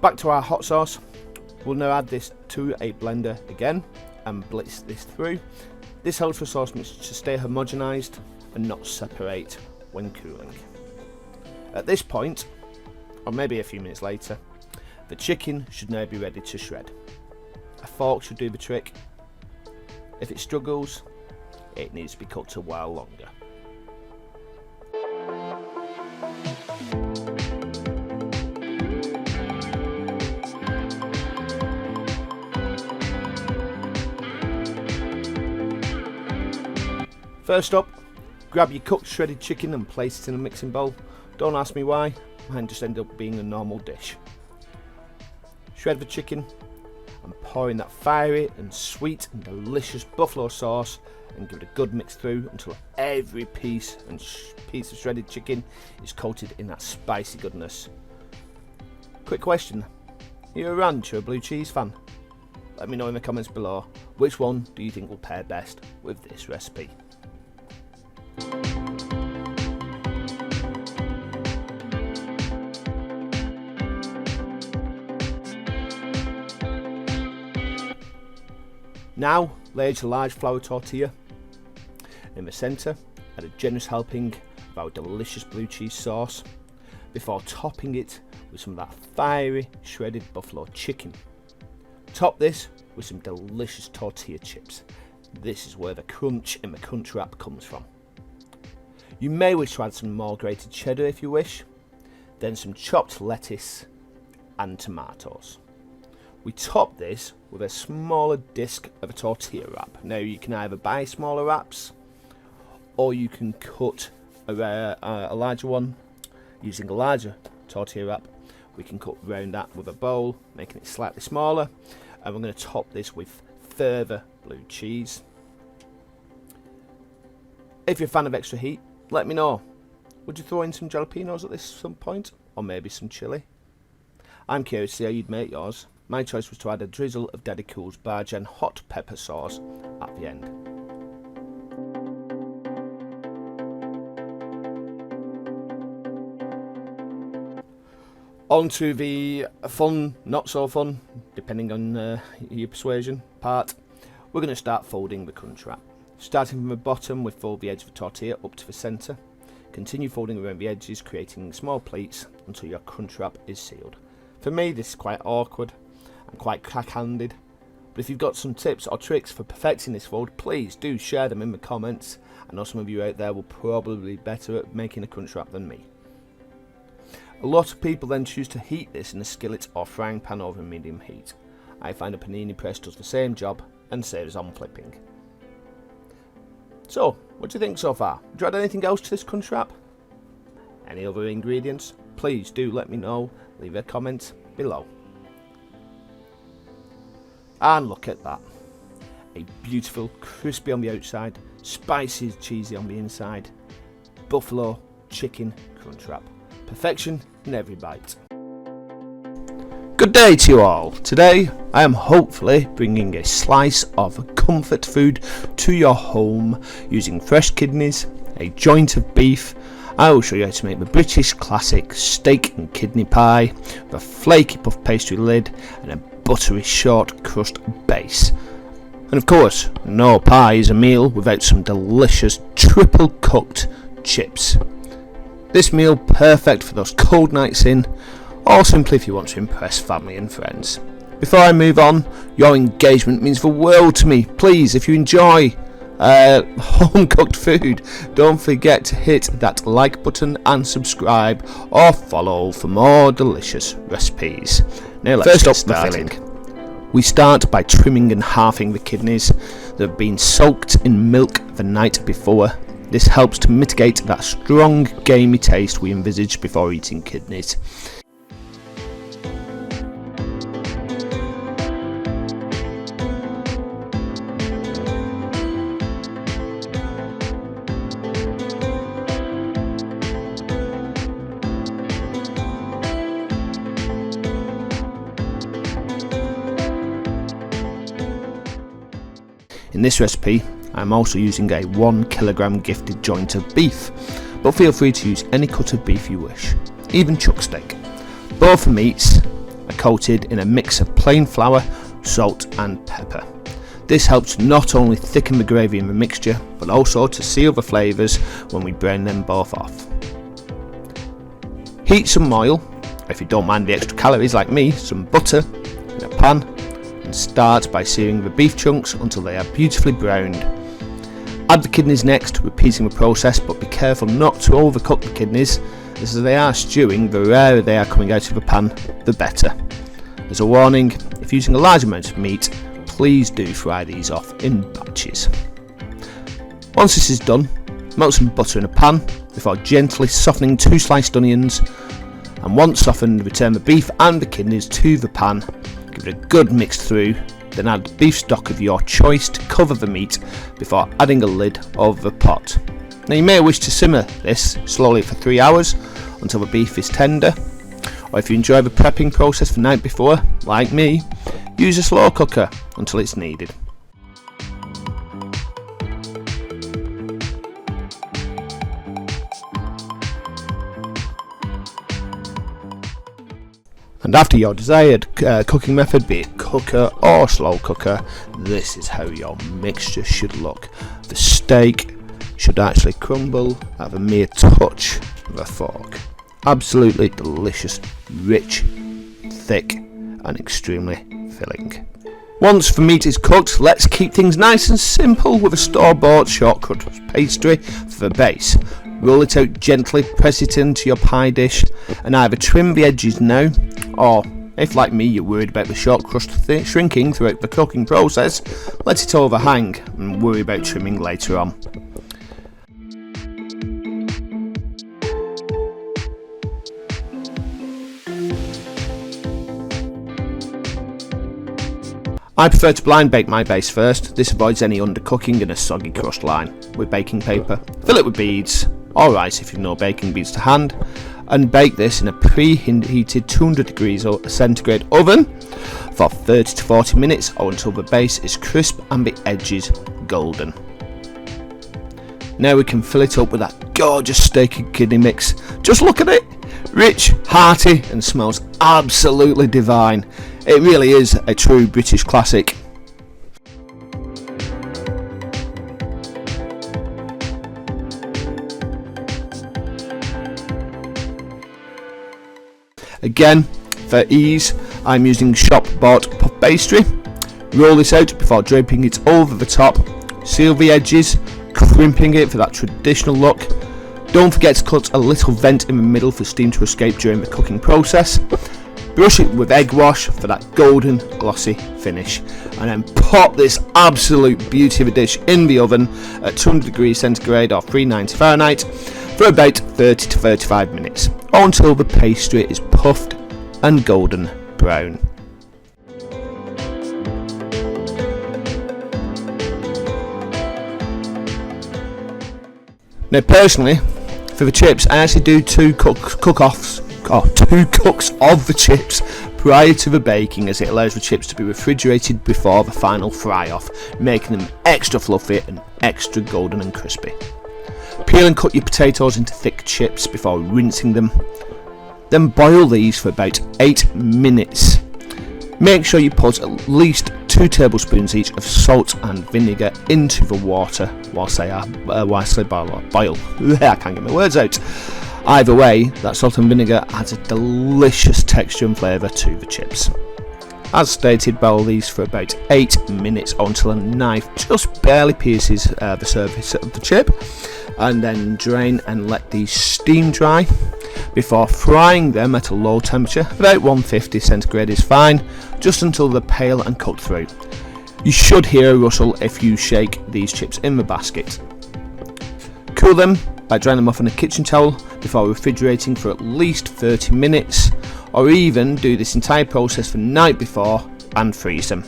Back to our hot sauce. We'll now add this to a blender again and blitz this through. This helps the sauce mix to stay homogenised and not separate when cooling. At this point, or maybe a few minutes later, the chicken should now be ready to shred. A fork should do the trick. If it struggles, it needs to be cooked a while longer. First up, grab your cooked shredded chicken and place it in a mixing bowl. Don't ask me why, mine just ended up being a normal dish. Shred the chicken and pour in that fiery and sweet and delicious buffalo sauce and give it a good mix through until every piece of shredded chicken is coated in that spicy goodness. Quick question, are you a ranch or a blue cheese fan? Let me know in the comments below, which one do you think will pair best with this recipe? Now Layer a large flour tortilla in the centre, add a generous helping of our delicious blue cheese sauce before topping it with some of that fiery shredded buffalo chicken. Top this with some delicious tortilla chips. This is where the crunch in the crunch wrap comes from. You may wish to add some more grated cheddar if you wish, then some chopped lettuce and tomatoes. We top this with a smaller disc of a tortilla wrap. Now you can either buy smaller wraps or you can cut a larger one using a larger tortilla wrap. We can cut around that with a bowl, making it slightly smaller, and we're going to top this with further blue cheese. If you're a fan of extra heat, let me know. Would you throw in some jalapenos at this some point, or maybe some chili? I'm curious to see how you'd make yours. My choice was to add a drizzle of Daddy Cool's Bargen hot pepper sauce at the end. On to the fun, not so fun, depending on your persuasion, part. We're going to start folding the crunch wrap. Starting from the bottom, we fold the edge of the tortilla up to the centre. Continue folding around the edges, creating small pleats until your crunch wrap is sealed. For me, this is quite awkward and quite crack-handed, but if you've got some tips or tricks for perfecting this fold, please do share them in the comments. I know some of you out there will probably be better at making a crunch wrap than me. A lot of people then choose to heat this in a skillet or frying pan over medium heat. I find a panini press does the same job and saves on flipping. So, what do you think so far? Do you add anything else to this crunch wrap? Any other ingredients? Please do let me know. Leave a comment below. And look at that. A beautiful, crispy on the outside, spicy, cheesy on the inside. Buffalo chicken crunch wrap. Perfection in every bite. Good day to you all. Today I am hopefully bringing a slice of comfort food to your home using fresh kidneys, a joint of beef. I will show you how to make the British classic steak and kidney pie with a flaky puff pastry lid and a buttery short crust base. And of course, no pie is a meal without some delicious triple cooked chips. This meal perfect for those cold nights in, or simply if you want to impress family and friends. Before I move on, your engagement means the world to me. Please, if you enjoy home cooked food, don't forget to hit that like button and subscribe or follow for more delicious recipes. Now let's get started. We start by trimming and halving the kidneys that have been soaked in milk the night before. This helps to mitigate that strong gamey taste we envisage before eating kidneys. In this recipe, I am also using a 1 kilogram gifted joint of beef, but feel free to use any cut of beef you wish, even chuck steak. Both meats are coated in a mix of plain flour, salt and pepper. This helps not only thicken the gravy in the mixture, but also to seal the flavours when we brown them both off. Heat some oil, or if you don't mind the extra calories like me, some butter in a pan, and start by searing the beef chunks until they are beautifully browned. Add the kidneys next, repeating the process, but be careful not to overcook the kidneys, as they are stewing, the rarer they are coming out of the pan, the better. As a warning, if using a large amount of meat, please do fry these off in batches. Once this is done, melt some butter in a pan before gently softening 2 sliced onions, and once softened, return the beef and the kidneys to the pan. Give it a good mix through, then add beef stock of your choice to cover the meat before adding a lid over the pot. Now you may wish to simmer this slowly for 3 hours until the beef is tender, or if you enjoy the prepping process the night before, like me, use a slow cooker until it's needed. And after your desired cooking method, be it cooker or slow cooker, this is how your mixture should look. The steak should actually crumble at a mere touch of a fork. Absolutely delicious, rich, thick and extremely filling. Once the meat is cooked, let's keep things nice and simple with a store-bought shortcut pastry for the base. Roll it out gently, press it into your pie dish and either trim the edges now, or if like me you're worried about the short crust shrinking throughout the cooking process, let it overhang and worry about trimming later on. I prefer to blind bake my base first. This avoids any undercooking and a soggy crust line. With baking paper, fill it with beads, or rice if you've no baking beads to hand, and bake this in a preheated 200 degrees centigrade oven for 30 to 40 minutes or until the base is crisp and the edges golden. Now we can fill it up with that gorgeous steak and kidney mix. Just look at it! Rich, hearty and smells absolutely divine. It really is a true British classic. Again, for ease, I'm using shop-bought puff pastry. Roll this out before draping it over the top. Seal the edges, crimping it for that traditional look. Don't forget to cut a little vent in the middle for steam to escape during the cooking process. Brush it with egg wash for that golden glossy finish, and then pop this absolute beauty of a dish in the oven at 200 degrees centigrade or 390 Fahrenheit for about 30 to 35 minutes, or until the pastry is puffed and golden brown. Now personally, for the chips, I actually do two cooks of the chips prior to the baking, as it allows the chips to be refrigerated before the final fry off, making them extra fluffy and extra golden and crispy. Peel and cut your potatoes into thick chips before rinsing them. Then boil these for about 8 minutes. Make sure you put at least 2 tablespoons each of salt and vinegar into the water whilst they boil. I can't get my words out. Either way, that salt and vinegar adds a delicious texture and flavour to the chips. As stated, boil these for about 8 minutes until a knife just barely pierces the surface of the chip, and then drain and let these steam dry before frying them at a low temperature. About 150 centigrade is fine, just until they're pale and cooked through. You should hear a rustle if you shake these chips in the basket. Cool them by drying them off on a kitchen towel before refrigerating for at least 30 minutes, or even do this entire process the night before and freeze them.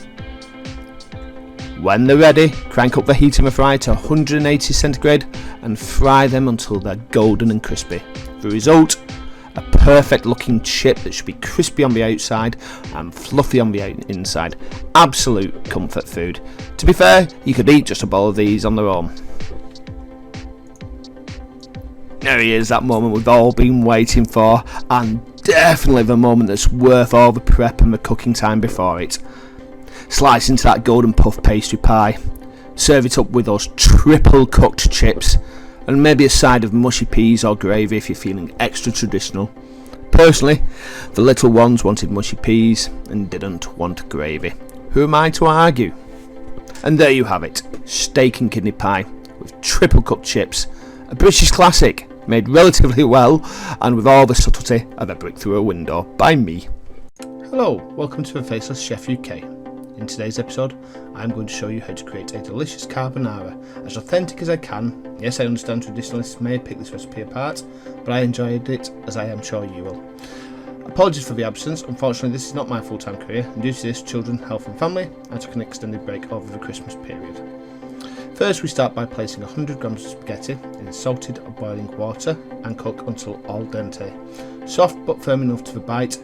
When they're ready, crank up the heat in the fryer to 180 centigrade and fry them until they're golden and crispy. The result, a perfect looking chip that should be crispy on the outside and fluffy on the inside. Absolute comfort food. To be fair, you could eat just a bowl of these on their own. There he is, that moment we've all been waiting for, and definitely the moment that's worth all the prep and the cooking time before it. Slice into that golden puff pastry pie, serve it up with those triple cooked chips, and maybe a side of mushy peas or gravy if you're feeling extra traditional. Personally, the little ones wanted mushy peas and didn't want gravy. Who am I to argue? And there you have it, steak and kidney pie with triple cooked chips, a British classic, made relatively well and with all the subtlety of a brick through a window by me. Hello, welcome to the Faceless Chef UK. In today's episode, I'm going to show you how to create a delicious carbonara, as authentic as I can. Yes, I understand traditionalists may pick this recipe apart, but I enjoyed it, as I am sure you will. Apologies for the absence. Unfortunately, this is not my full-time career, and due to this, children, health and family, I took an extended break over the Christmas period. First, we start by placing 100 grams of spaghetti in salted or boiling water and cook until al dente, soft but firm enough to the bite.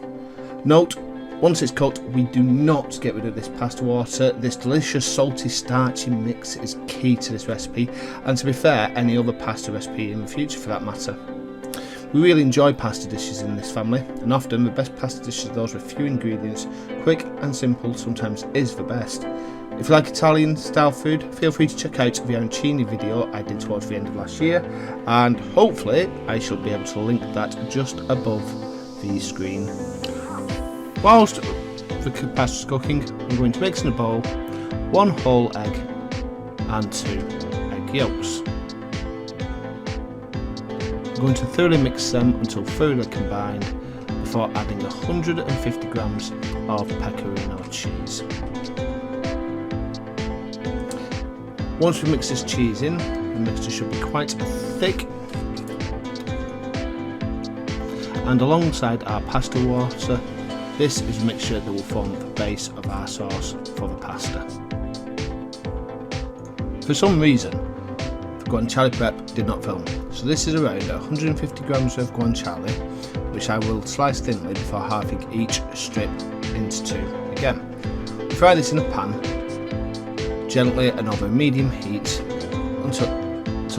Note, once it's cooked, we do not get rid of this pasta water. This delicious salty starchy mix is key to this recipe, and to be fair, any other pasta recipe in the future for that matter. We really enjoy pasta dishes in this family, and often the best pasta dishes are those with few ingredients. Quick and simple sometimes is the best. If you like Italian style food, feel free to check out the arancini video I did towards the end of last year, and hopefully I shall be able to link that just above the screen. Whilst the pasta's cooking, I'm going to mix in a bowl 1 whole egg and 2 egg yolks. I'm going to thoroughly mix them until thoroughly combined before adding 150 grams of pecorino cheese. Once we mix this cheese in, the mixture should be quite thick, and alongside our pasta water, this is a mixture that will form the base of our sauce for the pasta. For some reason, the guanciale prep did not film, so this is around 150 grams of guanciale, which I will slice thinly before halving each strip into 2 again. We fry this in a pan, gently and over medium heat until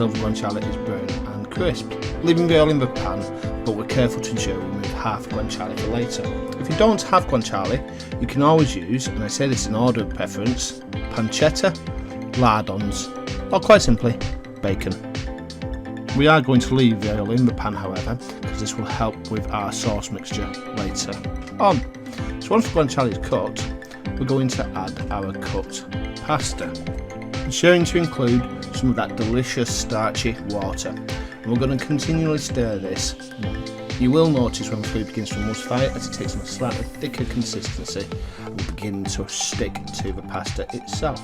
the guanciale is brown and crisp, leaving the oil in the pan, but we're careful to ensure we remove half guanciale for later. If you don't have guanciale, you can always use, and I say this in order of preference, pancetta, lardons, or quite simply, bacon. We are going to leave the oil in the pan, however, because this will help with our sauce mixture later on. So once the guanciale is cooked, we're going to add our cooked pasta, ensuring to include some of that delicious starchy water, and we're going to continually stir this. You will notice when the food begins to emulsify as it takes on a slightly thicker consistency and will begin to stick to the pasta itself.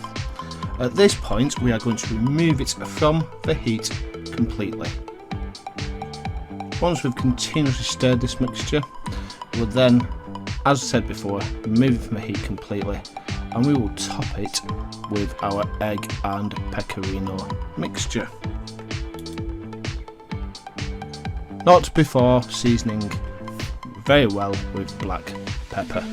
At this point, we are going to remove it from the heat completely. Once we've continuously stirred this mixture, we'll then, as I said before, remove it from the heat completely, and we will top it with our egg and pecorino mixture. Not before seasoning very well with black pepper.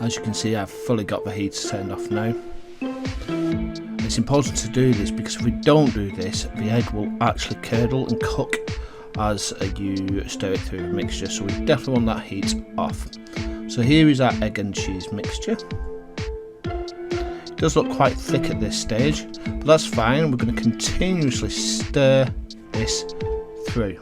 As you can see, I've fully got the heat turned off now. It's important to do this because if we don't do this, the egg will actually curdle and cook as you stir it through the mixture, so we definitely want that heat off. So here is our egg and cheese mixture. It does look quite thick at this stage, but that's fine. We're going to continuously stir this through.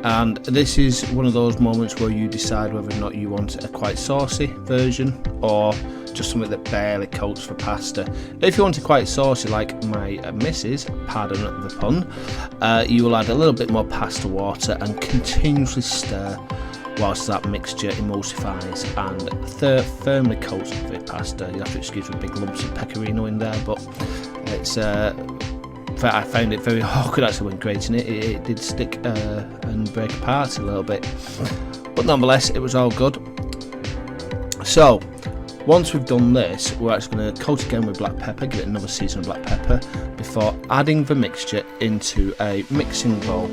And this is one of those moments where you decide whether or not you want a quite saucy version or just something that barely coats the pasta. If you want it quite saucy like my missus, pardon the pun, you will add a little bit more pasta water and continuously stir whilst that mixture emulsifies and firmly coats the pasta. You have to excuse the big lumps of pecorino in there, but it's I found it very awkward actually when grating it. It did stick and break apart a little bit, but nonetheless it was all good. So once we've done this, we're actually going to coat again with black pepper, give it another season of black pepper before adding the mixture into a mixing bowl.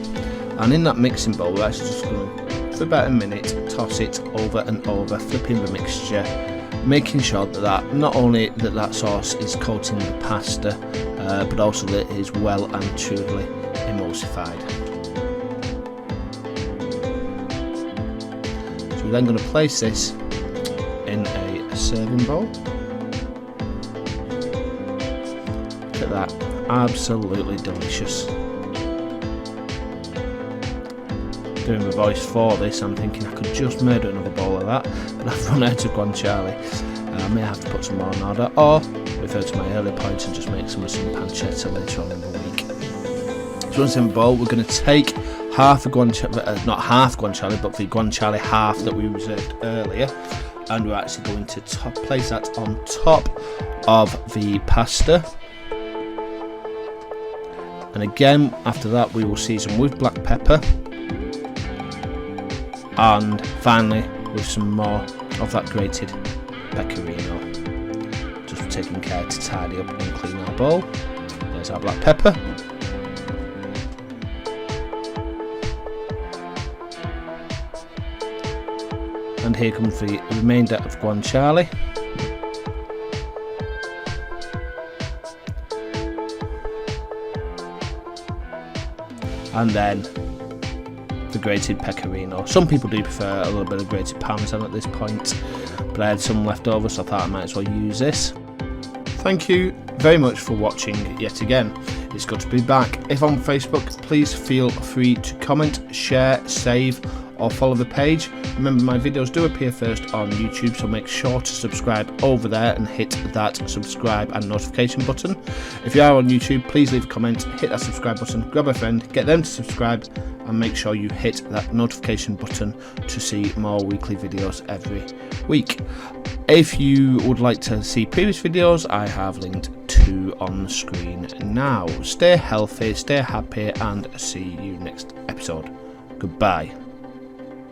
And in that mixing bowl we're actually just going to, for about a minute, toss it over and over, flipping the mixture, making sure that not only that sauce is coating the pasta, but also that it is well and truly emulsified. So we're then going to place this in a serving bowl. Look at that, absolutely delicious. Doing the voice for this, I'm thinking I could just murder another bowl of that, but I've run out of guanciale. I may have to put some more in order, or refer to my earlier point and just make some pancetta later on in the week. So once in the bowl, we're going to take half the guanciale, not half guanciale, but the guanciale half that we reserved earlier, and we're actually going to place that on top of the pasta. And again, after that, we will season with black pepper, and finally with some more of that grated pecorino. Just taking care to tidy up and clean our bowl. There's our black pepper. And here comes the remainder of guanciale. and then the grated pecorino. Some people do prefer a little bit of grated parmesan at this point, but I had some left over, so I thought I might as well use this. Thank you very much for watching yet again. It's good to be back. If on Facebook, please feel free to comment, share, save, or follow the page. Remember, my videos do appear first on YouTube, so make sure to subscribe over there and hit that subscribe and notification button. If you are on YouTube, please leave a comment, hit that subscribe button, grab a friend, get them to subscribe, and make sure you hit that notification button to see more weekly videos every week. If you would like to see previous videos, I have linked 2 on the screen now. Stay healthy, stay happy, and see you next episode. Goodbye.